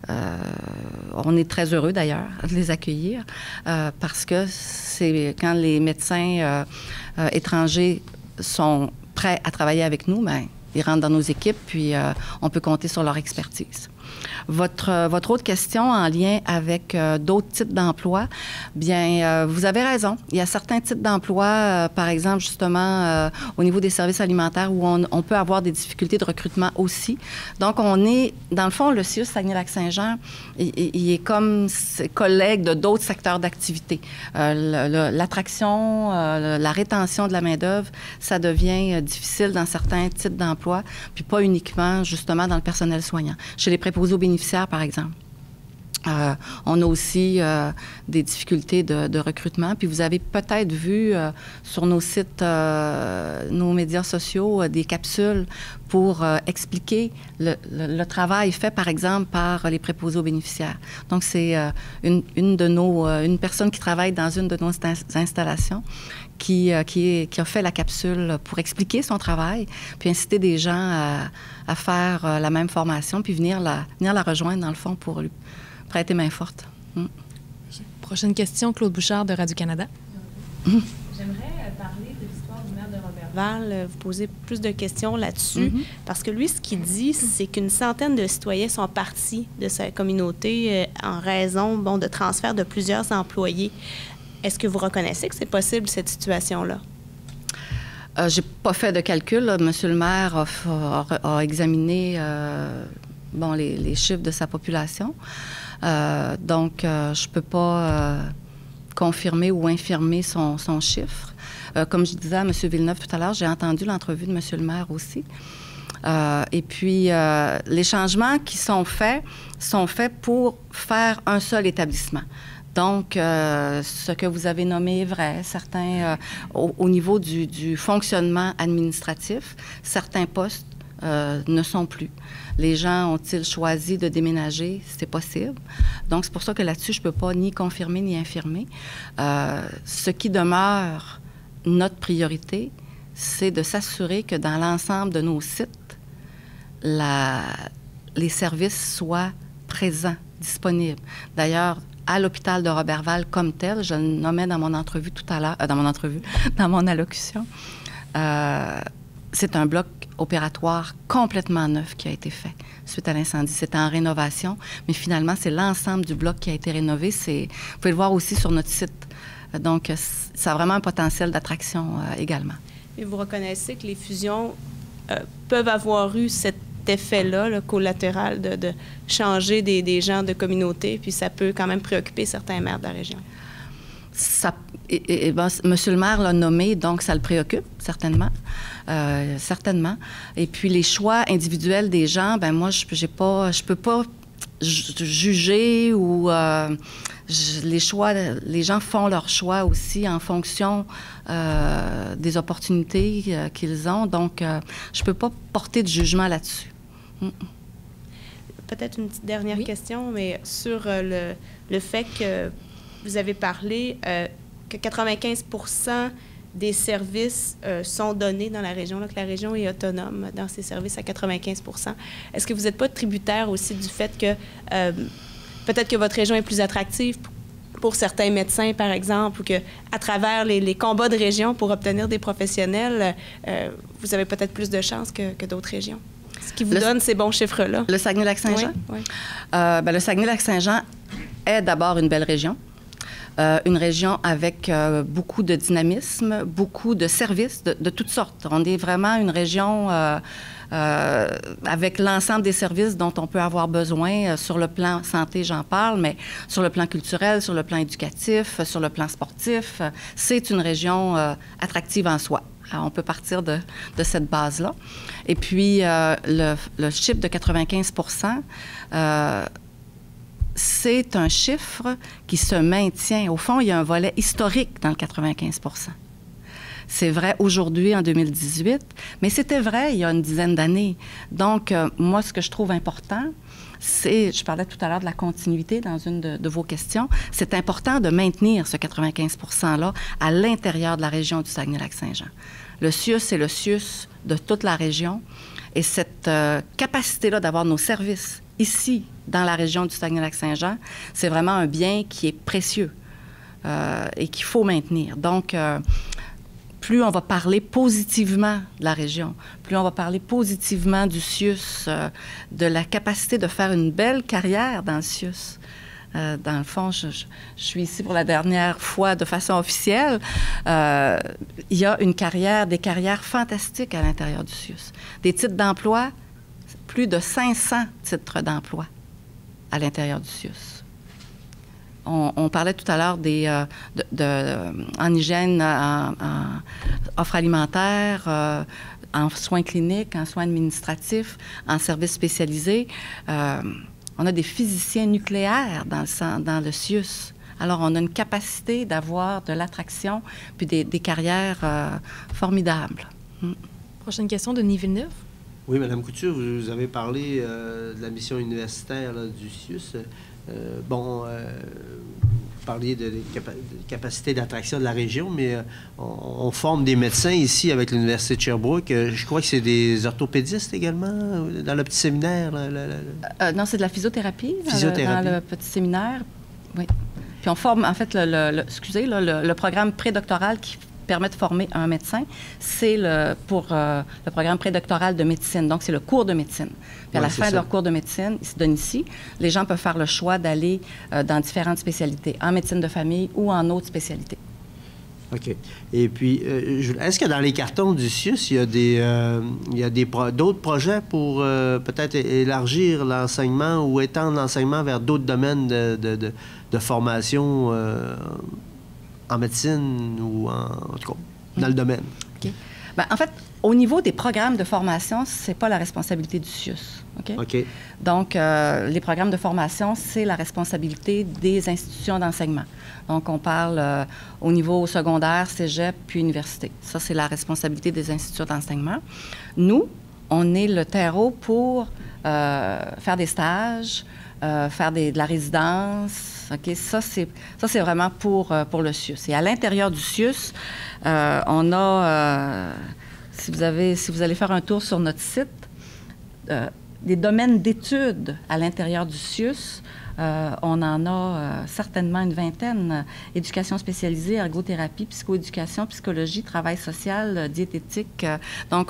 on est très heureux, d'ailleurs, de les accueillir parce que c'est quand les médecins étrangers sont prêts à travailler avec nous, bien, ils rentrent dans nos équipes, puis on peut compter sur leur expertise. Votre autre question en lien avec d'autres types d'emplois, bien, vous avez raison. Il y a certains types d'emplois, par exemple, justement, au niveau des services alimentaires, où on peut avoir des difficultés de recrutement aussi. Donc, on est, dans le fond, le CIUS Saguenay-Lac-Saint-Jean, il est comme collègue de d'autres secteurs d'activité. L'attraction, la rétention de la main-d'œuvre, ça devient difficile dans certains types d'emplois, puis pas uniquement, justement, dans le personnel soignant. Chez les préposés aux bénéficiaires, par exemple. On a aussi des difficultés de recrutement. Puis vous avez peut-être vu sur nos sites, nos médias sociaux, des capsules pour expliquer le travail fait, par exemple, par les préposés aux bénéficiaires. Donc, c'est une personne qui travaille dans une de nos installations qui a fait la capsule pour expliquer son travail, puis inciter des gens à faire la même formation, puis venir la rejoindre, dans le fond, pour lui prêter main forte. Prochaine question, Claude Bouchard de Radio-Canada. J'aimerais parler de l'histoire du maire de Roberval, vous poser plus de questions là-dessus, parce que lui, ce qu'il dit, c'est qu'une centaine de citoyens sont partis de sa communauté en raison, de transfert de plusieurs employés. Est-ce que vous reconnaissez que c'est possible, cette situation-là? J'ai pas fait de calcul. Là. Monsieur le maire a examiné les chiffres de sa population. Donc, je peux pas confirmer ou infirmer son chiffre. Comme je disais à M. Villeneuve tout à l'heure, j'ai entendu l'entrevue de M. le maire aussi. Et puis, les changements qui sont faits pour faire un seul établissement. Donc, ce que vous avez nommé est vrai. Certains, au niveau du fonctionnement administratif, certains postes ne sont plus. Les gens ont-ils choisi de déménager? C'est possible. Donc, c'est pour ça que là-dessus, je ne peux pas ni confirmer ni infirmer. Ce qui demeure notre priorité, c'est de s'assurer que dans l'ensemble de nos sites, les services soient présents disponibles. D'ailleurs, à l'hôpital de Roberval comme tel, je le nommais dans mon entrevue tout à l'heure, dans mon allocution, c'est un bloc opératoire complètement neuf qui a été fait suite à l'incendie. C'était en rénovation, mais finalement, c'est l'ensemble du bloc qui a été rénové. Vous pouvez le voir aussi sur notre site. Donc, ça a vraiment un potentiel d'attraction également. Et vous reconnaissez que les fusions peuvent avoir eu cet effet-là, le collatéral, de changer des gens de communauté, puis ça peut quand même préoccuper certains maires de la région. Monsieur le maire l'a nommé, donc ça le préoccupe, certainement. Certainement. Et puis, les choix individuels des gens, ben moi, je peux pas juger ou... les gens font leurs choix aussi en fonction des opportunités qu'ils ont. Donc, je ne peux pas porter de jugement là-dessus. Peut-être une petite dernière question, mais sur le fait que vous avez parlé que 95 des services sont donnés dans la région, là, que la région est autonome dans ses services à 95 %. Est-ce que vous n'êtes pas tributaire aussi du fait que peut-être que votre région est plus attractive pour certains médecins, par exemple, ou qu'à travers les combats de région pour obtenir des professionnels, vous avez peut-être plus de chances que d'autres régions? Ce qui vous donne ces bons chiffres-là. Le Saguenay-Lac-Saint-Jean? Oui. Le Saguenay-Lac-Saint-Jean est d'abord une belle région. Une région avec beaucoup de dynamisme, beaucoup de services de toutes sortes. On est vraiment une région avec l'ensemble des services dont on peut avoir besoin sur le plan santé, j'en parle, mais sur le plan culturel, sur le plan éducatif, sur le plan sportif. C'est une région attractive en soi. Alors, on peut partir de cette base-là. Et puis, le chiffre de 95 %, c'est un chiffre qui se maintient. Au fond, il y a un volet historique dans le 95 %. C'est vrai aujourd'hui, en 2018, mais c'était vrai il y a une dizaine d'années. Donc, moi, ce que je trouve important, je parlais tout à l'heure de la continuité dans une de vos questions, c'est important de maintenir ce 95 %-là à l'intérieur de la région du Saguenay-Lac-Saint-Jean. Le CIUS, c'est le CIUS de toute la région. Et cette capacité-là d'avoir nos services ici, dans la région du Saguenay-Lac-Saint-Jean, c'est vraiment un bien qui est précieux et qu'il faut maintenir. Donc, plus on va parler positivement de la région, plus on va parler positivement du CIUS, de la capacité de faire une belle carrière dans le CIUS. Dans le fond, je suis ici pour la dernière fois de façon officielle. Il y a des carrières fantastiques à l'intérieur du CIUS. Des titres d'emploi, plus de 500 titres d'emploi à l'intérieur du CIUS. On parlait tout à l'heure en hygiène, en offre alimentaire, en soins cliniques, en soins administratifs, en services spécialisés. On a des physiciens nucléaires dans le CIUS. Alors, on a une capacité d'avoir de l'attraction puis des carrières formidables. Prochaine question, Denis Villeneuve. Oui, Mme Couture, vous avez parlé de la mission universitaire là, du CIUS. Vous parliez de capacité d'attraction de la région, mais on forme des médecins ici avec l'Université de Sherbrooke. Je crois que c'est des orthopédistes également dans le petit séminaire. Non, c'est de la physiothérapie. Dans le petit séminaire. Oui. Puis on forme, en fait, le programme prédoctoral qui permet de former un médecin, c'est le programme prédoctoral de médecine. Donc, c'est le cours de médecine. Puis à la fin de leur cours de médecine, il se donne ici, les gens peuvent faire le choix d'aller dans différentes spécialités, en médecine de famille ou en autres spécialités. OK. Et puis, est-ce que dans les cartons du CIUS, il y a d'autres projets pour peut-être élargir l'enseignement ou étendre l'enseignement vers d'autres domaines de formation en médecine ou en tout cas, dans le domaine? OK. Bien, en fait, au niveau des programmes de formation, ce n'est pas la responsabilité du CIUS. OK? OK. Donc, les programmes de formation, c'est la responsabilité des institutions d'enseignement. Donc, on parle au niveau secondaire, cégep, puis université. Ça, c'est la responsabilité des institutions d'enseignement. Nous, on est le terreau pour faire des stages, faire de la résidence. OK? Ça, c'est vraiment pour le CIUS. Et à l'intérieur du CIUS, on a, si vous allez faire un tour sur notre site, des domaines d'études à l'intérieur du CIUS On en a certainement une vingtaine. Éducation spécialisée, ergothérapie, psychoéducation, psychologie, travail social, diététique. Donc,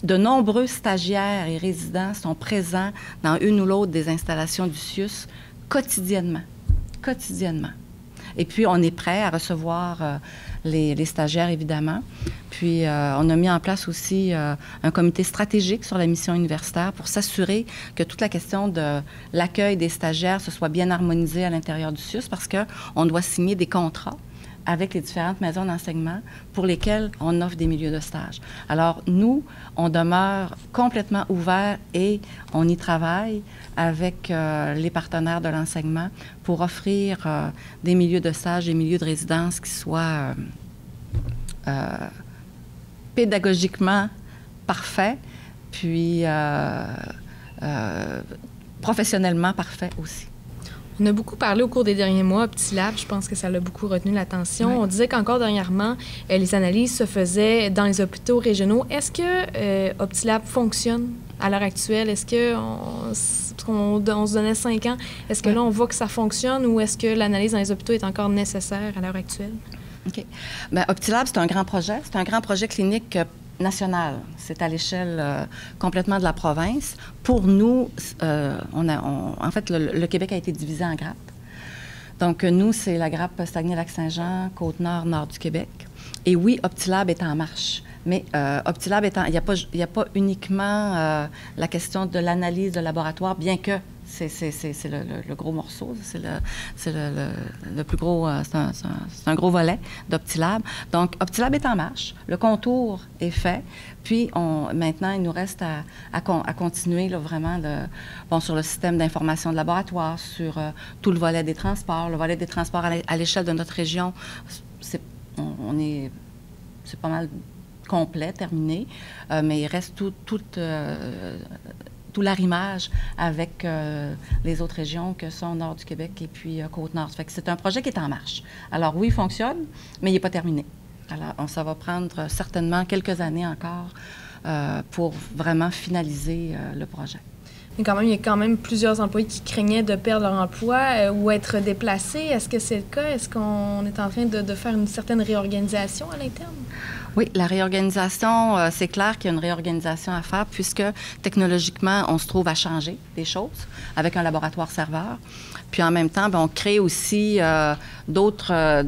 de nombreux stagiaires et résidents sont présents dans une ou l'autre des installations du CIUS quotidiennement. Et puis, on est prêt à recevoir les stagiaires, évidemment. Puis, on a mis en place aussi un comité stratégique sur la mission universitaire pour s'assurer que toute la question de l'accueil des stagiaires se soit bien harmonisée à l'intérieur du CIUS parce qu'on doit signer des contrats avec les différentes maisons d'enseignement pour lesquelles on offre des milieux de stage. Alors, nous, on demeure complètement ouverts et on y travaille avec les partenaires de l'enseignement pour offrir des milieux de stage, des milieux de résidence qui soient pédagogiquement parfaits, puis professionnellement parfaits aussi. On a beaucoup parlé au cours des derniers mois, OptiLab, je pense que ça l'a beaucoup retenu l'attention. Oui. On disait qu'encore dernièrement, les analyses se faisaient dans les hôpitaux régionaux. Est-ce que OptiLab fonctionne à l'heure actuelle? Est-ce qu'on se donnait 5 ans, est-ce que là, on voit que ça fonctionne ou est-ce que l'analyse dans les hôpitaux est encore nécessaire à l'heure actuelle? OK. Bien, OptiLab, c'est un grand projet. C'est un grand projet clinique national. C'est à l'échelle complètement de la province. Pour nous, en fait, le Québec a été divisé en grappes. Donc, nous, c'est la grappe Saguenay-Lac-Saint-Jean, Côte-Nord, nord du Québec. Et oui, OptiLab est en marche. Mais OptiLab étant, il n'y a pas uniquement la question de l'analyse de laboratoire, bien que c'est le gros morceau, c'est le plus gros, c'est un gros volet d'OptiLab. Donc, OptiLab est en marche, le contour est fait, puis maintenant, il nous reste à continuer là, vraiment sur le système d'information de laboratoire, sur tout le volet des transports. Le volet des transports à l'échelle de notre région, c'est pas mal complet, terminé, mais il reste tout l'arrimage avec les autres régions que sont Nord du Québec et puis Côte-Nord. Ça fait que c'est un projet qui est en marche. Alors oui, il fonctionne, mais il n'est pas terminé. Alors ça va prendre certainement quelques années encore pour vraiment finaliser le projet. Mais quand même, il y a quand même plusieurs employés qui craignaient de perdre leur emploi ou être déplacés. Est-ce que c'est le cas? Est-ce qu'on est en train de faire une certaine réorganisation à l'interne? Oui, la réorganisation, c'est clair qu'il y a une réorganisation à faire puisque technologiquement, on se trouve à changer des choses avec un laboratoire serveur. Puis en même temps, bien, on crée aussi d'autres,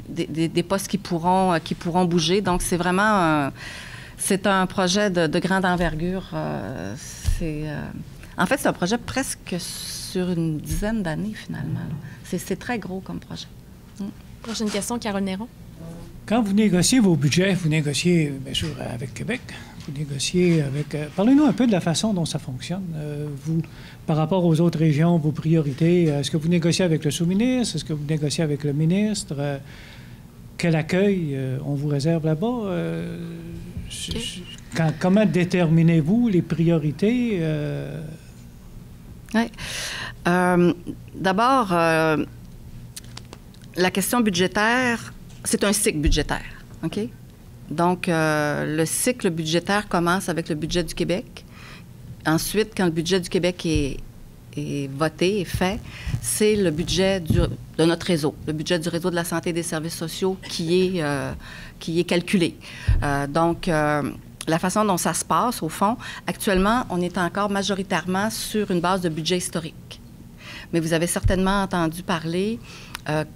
des postes qui pourront bouger. Donc, c'est vraiment c'est un projet de grande envergure. En fait, c'est un projet presque sur une dizaine d'années, finalement. C'est très gros comme projet. Prochaine question, Carole Néron. Quand vous négociez vos budgets, vous négociez, bien sûr, avec Québec. Vous négociez avec... Parlez-nous un peu de la façon dont ça fonctionne. Vous, par rapport aux autres régions, vos priorités, est-ce que vous négociez avec le sous-ministre? Est-ce que vous négociez avec le ministre? Quel accueil on vous réserve là-bas? Comment déterminez-vous les priorités? Oui. D'abord, la question budgétaire, c'est un cycle budgétaire, OK? Donc, le cycle budgétaire commence avec le budget du Québec. Ensuite, quand le budget du Québec est voté, est fait, c'est le budget de notre réseau, le budget du réseau de la santé et des services sociaux qui est calculé. Donc, la façon dont ça se passe, au fond, actuellement, on est encore majoritairement sur une base de budget historique. Mais vous avez certainement entendu parler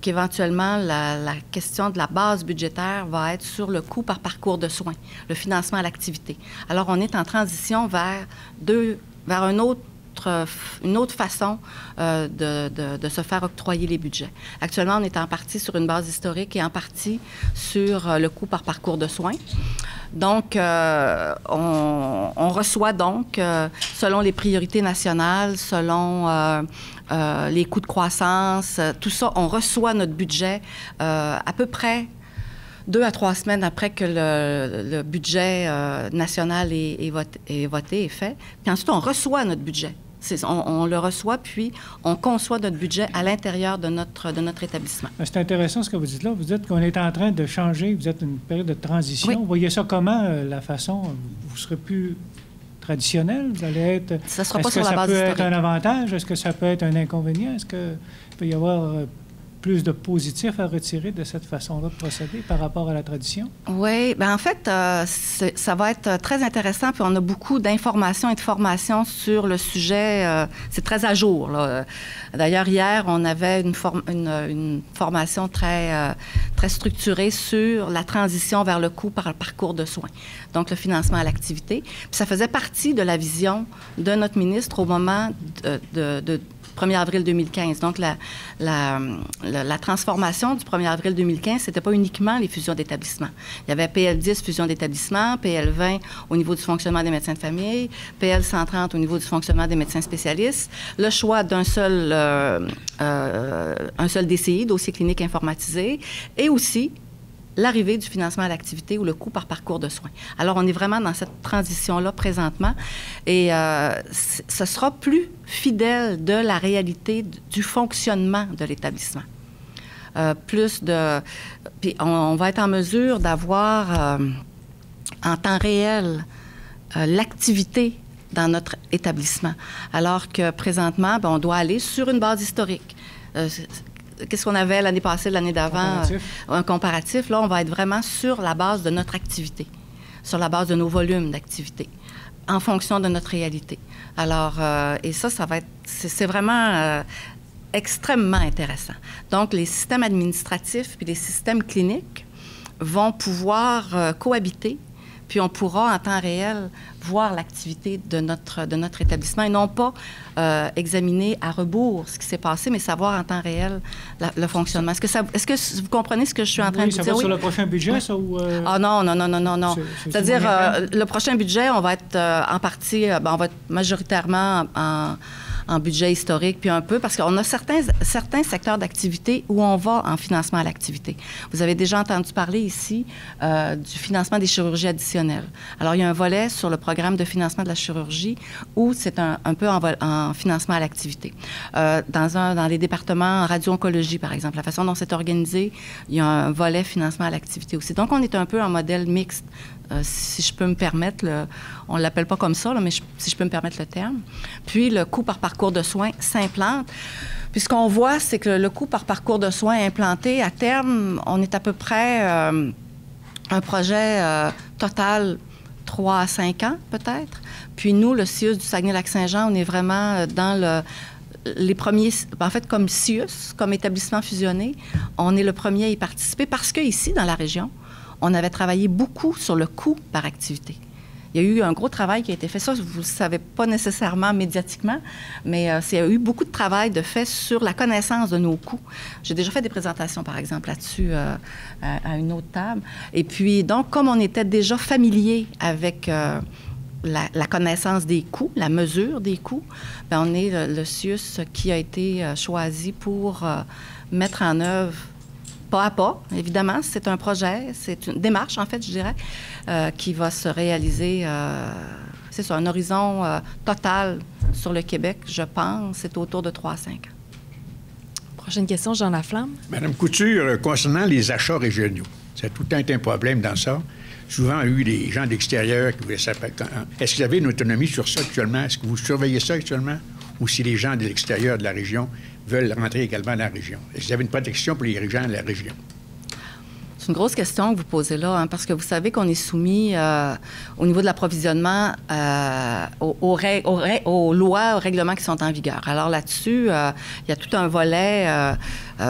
qu'éventuellement, la question de la base budgétaire va être sur le coût par parcours de soins, le financement à l'activité. Alors, on est en transition vers une autre façon de se faire octroyer les budgets. Actuellement, on est en partie sur une base historique et en partie sur le coût par parcours de soins. Donc, on reçoit donc, selon les priorités nationales, selon les coûts de croissance, tout ça, on reçoit notre budget à peu près 2 à 3 semaines après que le budget national est voté, est fait. Puis ensuite, on reçoit notre budget. On le reçoit, puis on conçoit notre budget à l'intérieur de notre établissement. C'est intéressant ce que vous dites là. Vous dites qu'on est en train de changer, vous êtes une période de transition. Oui. Vous voyez ça comment, la façon, vous ne serez plus traditionnel? Vous allez être... Ça sera pas sur la base historique. Est-ce que ça peut être un avantage? Est-ce que ça peut être un inconvénient? Est-ce qu'il peut y avoir plus de positifs à retirer de cette façon-là de procéder par rapport à la tradition? Oui, bien en fait, ça va être très intéressant, puis on a beaucoup d'informations et de formations sur le sujet. C'est très à jour, là. D'ailleurs, hier, on avait une formation très structurée sur la transition vers le coût par le parcours de soins, donc le financement à l'activité. Puis ça faisait partie de la vision de notre ministre au moment de 1er avril 2015. Donc, la transformation du 1er avril 2015, c'était pas uniquement les fusions d'établissements. Il y avait PL10, fusion d'établissements, PL20 au niveau du fonctionnement des médecins de famille, PL130 au niveau du fonctionnement des médecins spécialistes, le choix d'un seul DCI, dossier clinique informatisé, et aussi l'arrivée du financement à l'activité ou le coût par parcours de soins. Alors, on est vraiment dans cette transition-là présentement et ce sera plus fidèle de la réalité du fonctionnement de l'établissement. Puis on va être en mesure d'avoir en temps réel l'activité dans notre établissement, alors que présentement, bien, on doit aller sur une base historique. Qu'est-ce qu'on avait l'année passée, l'année d'avant? Un comparatif. Là, on va être vraiment sur la base de notre activité, sur la base de nos volumes d'activité, en fonction de notre réalité. Alors, et ça va être... C'est vraiment extrêmement intéressant. Donc, les systèmes administratifs puis les systèmes cliniques vont pouvoir cohabiter, puis on pourra, en temps réel, voir l'activité de notre établissement et non pas examiner à rebours ce qui s'est passé, mais savoir en temps réel le fonctionnement. Est-ce que vous comprenez ce que je suis en train de dire? Ça va sur le prochain budget, ça? Ou, Ah non. C'est-à-dire, le prochain budget, on va être en partie, on va être majoritairement en budget historique, puis un peu, parce qu'on a certains secteurs d'activité où on va en financement à l'activité. Vous avez déjà entendu parler ici du financement des chirurgies additionnelles. Alors, il y a un volet sur le programme de financement de la chirurgie où c'est un peu en financement à l'activité. Dans les départements en radio-oncologie, par exemple, la façon dont c'est organisé, il y a un volet financement à l'activité aussi. Donc, on est un peu en modèle mixte, si je peux me permettre, on ne l'appelle pas comme ça, là, mais si je peux me permettre le terme. Puis, le coût par parcours de soins s'implante. Puis, ce qu'on voit, c'est que le coût par parcours de soins implanté, à terme, on est à peu près un projet total 3 à 5 ans, peut-être. Puis, nous, le CIUS du Saguenay-Lac-Saint-Jean, on est vraiment dans les premiers, en fait, comme CIUS, comme établissement fusionné, on est le premier à y participer parce qu'ici, dans la région, on avait travaillé beaucoup sur le coût par activité. Il y a eu un gros travail qui a été fait. Ça, vous ne le savez pas nécessairement médiatiquement, mais il y a eu beaucoup de travail de fait sur la connaissance de nos coûts. J'ai déjà fait des présentations, par exemple, là-dessus à une autre table. Et puis, donc, comme on était déjà familier avec la connaissance des coûts, la mesure des coûts, bien, on est le CIUS qui a été choisi pour mettre en œuvre pas à pas, évidemment. C'est un projet, c'est une démarche, en fait, je dirais, qui va se réaliser, c'est ça, un horizon total sur le Québec, je pense, c'est autour de 3 à 5 ans. Prochaine question, Jean Laflamme. Madame Couture, concernant les achats régionaux, ça a tout le temps été un problème dans ça. Souvent, il y a eu des gens d'extérieur qui voulaient s'appeler. Est-ce que vous avez une autonomie sur ça actuellement? Est-ce que vous surveillez ça actuellement? Ou si les gens de l'extérieur de la région veulent rentrer également dans la région? Est-ce que vous avez une protection pour les gens de la région? C'est une grosse question que vous posez là, hein, parce que vous savez qu'on est soumis au niveau de l'approvisionnement aux lois, aux règlements qui sont en vigueur. Alors là-dessus, il y a tout un volet,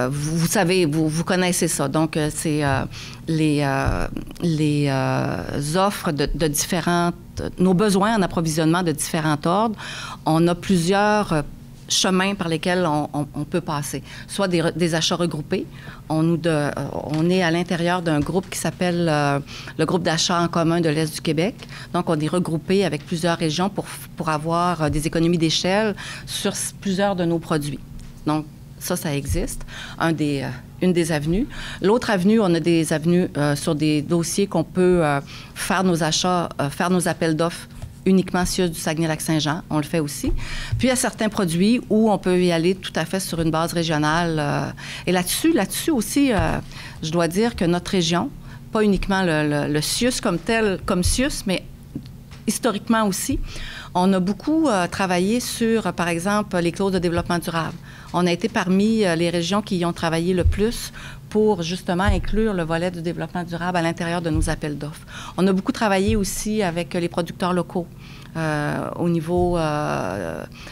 vous savez, vous connaissez ça. Donc, c'est les offres de différentes, nos besoins en approvisionnement de différents ordres. On a plusieurs chemins par lesquels on peut passer. Soit des achats regroupés. On est à l'intérieur d'un groupe qui s'appelle le groupe d'achat en commun de l'Est du Québec. Donc, on est regroupé avec plusieurs régions pour avoir des économies d'échelle sur plusieurs de nos produits. Donc, ça existe. Une des avenues. L'autre avenue, on a des avenues sur des dossiers qu'on peut faire nos achats, faire nos appels d'offres uniquement CIUS du Saguenay-Lac-Saint-Jean. On le fait aussi. Puis, il y a certains produits où on peut y aller tout à fait sur une base régionale. Et là-dessus aussi, je dois dire que notre région, pas uniquement le CIUS comme tel, comme CIUS, mais historiquement aussi, on a beaucoup travaillé sur, par exemple, les clauses de développement durable. On a été parmi les régions qui y ont travaillé le plus pour justement inclure le volet du développement durable à l'intérieur de nos appels d'offres. On a beaucoup travaillé aussi avec les producteurs locaux. Au niveau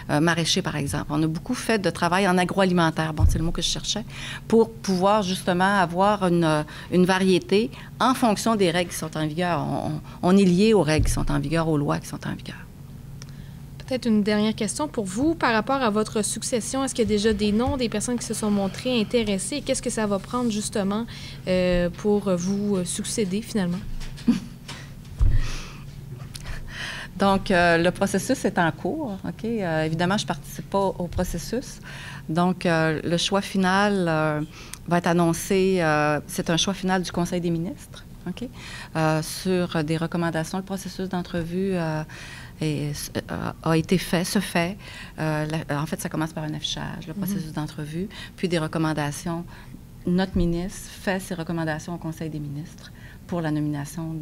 maraîcher, par exemple. On a beaucoup fait de travail en agroalimentaire, bon, c'est le mot que je cherchais, pour pouvoir justement avoir une variété en fonction des règles qui sont en vigueur. On est lié aux règles qui sont en vigueur, aux lois qui sont en vigueur. Peut-être une dernière question pour vous. Par rapport à votre succession, est-ce qu'il y a déjà des noms des personnes qui se sont montrées intéressées? Qu'est-ce que ça va prendre justement pour vous succéder finalement? Donc, le processus est en cours. OK? Évidemment, je ne participe pas au processus. Donc, le choix final va être annoncé. C'est un choix final du Conseil des ministres, OK? Sur des recommandations. Le processus d'entrevue a été fait, se fait. En fait, ça commence par un affichage, le processus d'entrevue, puis des recommandations. Notre ministre fait ses recommandations au Conseil des ministres pour la nomination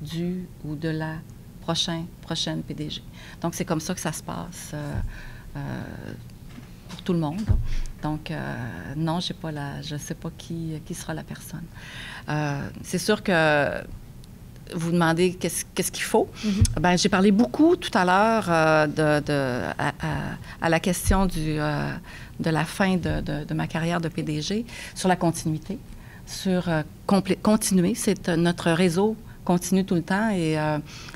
du ou de la prochaine PDG. Donc, c'est comme ça que ça se passe pour tout le monde. Donc, non, je ne sais pas qui sera la personne. C'est sûr que vous demandez qu'est-ce qu'il faut. Bien, j'ai parlé beaucoup tout à l'heure à la question de la fin de ma carrière de PDG, sur la continuité, sur continuer. C'est notre réseau continue tout le temps et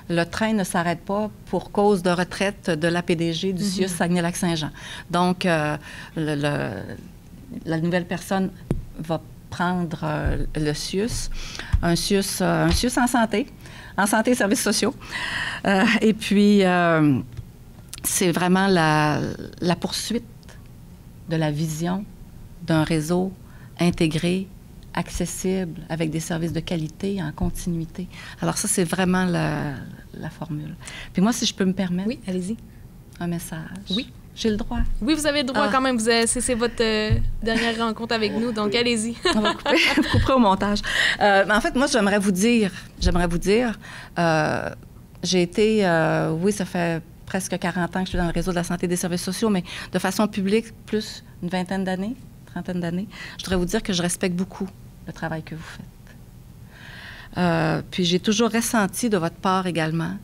le train ne s'arrête pas pour cause de retraite de la PDG du CIUS Saguenay-Lac-Saint-Jean. Donc, la nouvelle personne va prendre le CIUS, un CIUS en santé et services sociaux. Et puis, c'est vraiment la poursuite de la vision d'un réseau intégré, accessible, avec des services de qualité en continuité. Alors ça, c'est vraiment la formule. Puis moi, si je peux me permettre... Oui, allez-y. Un message. Oui. J'ai le droit. Oui, vous avez le droit quand même. C'est votre dernière rencontre avec nous, donc allez-y. On va couper, vous couperez au montage. En fait, moi, j'aimerais vous dire, j'ai été, oui, ça fait presque 40 ans que je suis dans le réseau de la santé et des services sociaux, mais de façon publique, plus une vingtaine d'années, trentaine d'années. Je voudrais vous dire que je respecte beaucoup le travail que vous faites. Puis j'ai toujours ressenti de votre part également,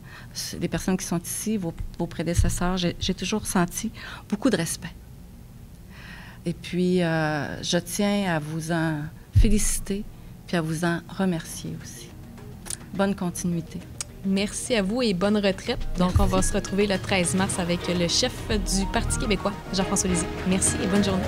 les personnes qui sont ici, vos prédécesseurs, j'ai toujours senti beaucoup de respect. Et puis, je tiens à vous en féliciter puis à vous en remercier aussi. Bonne continuité. Merci à vous et bonne retraite. Donc, on va se retrouver le 13 mars avec le chef du Parti québécois, Jean-François Lisée. Merci et bonne journée.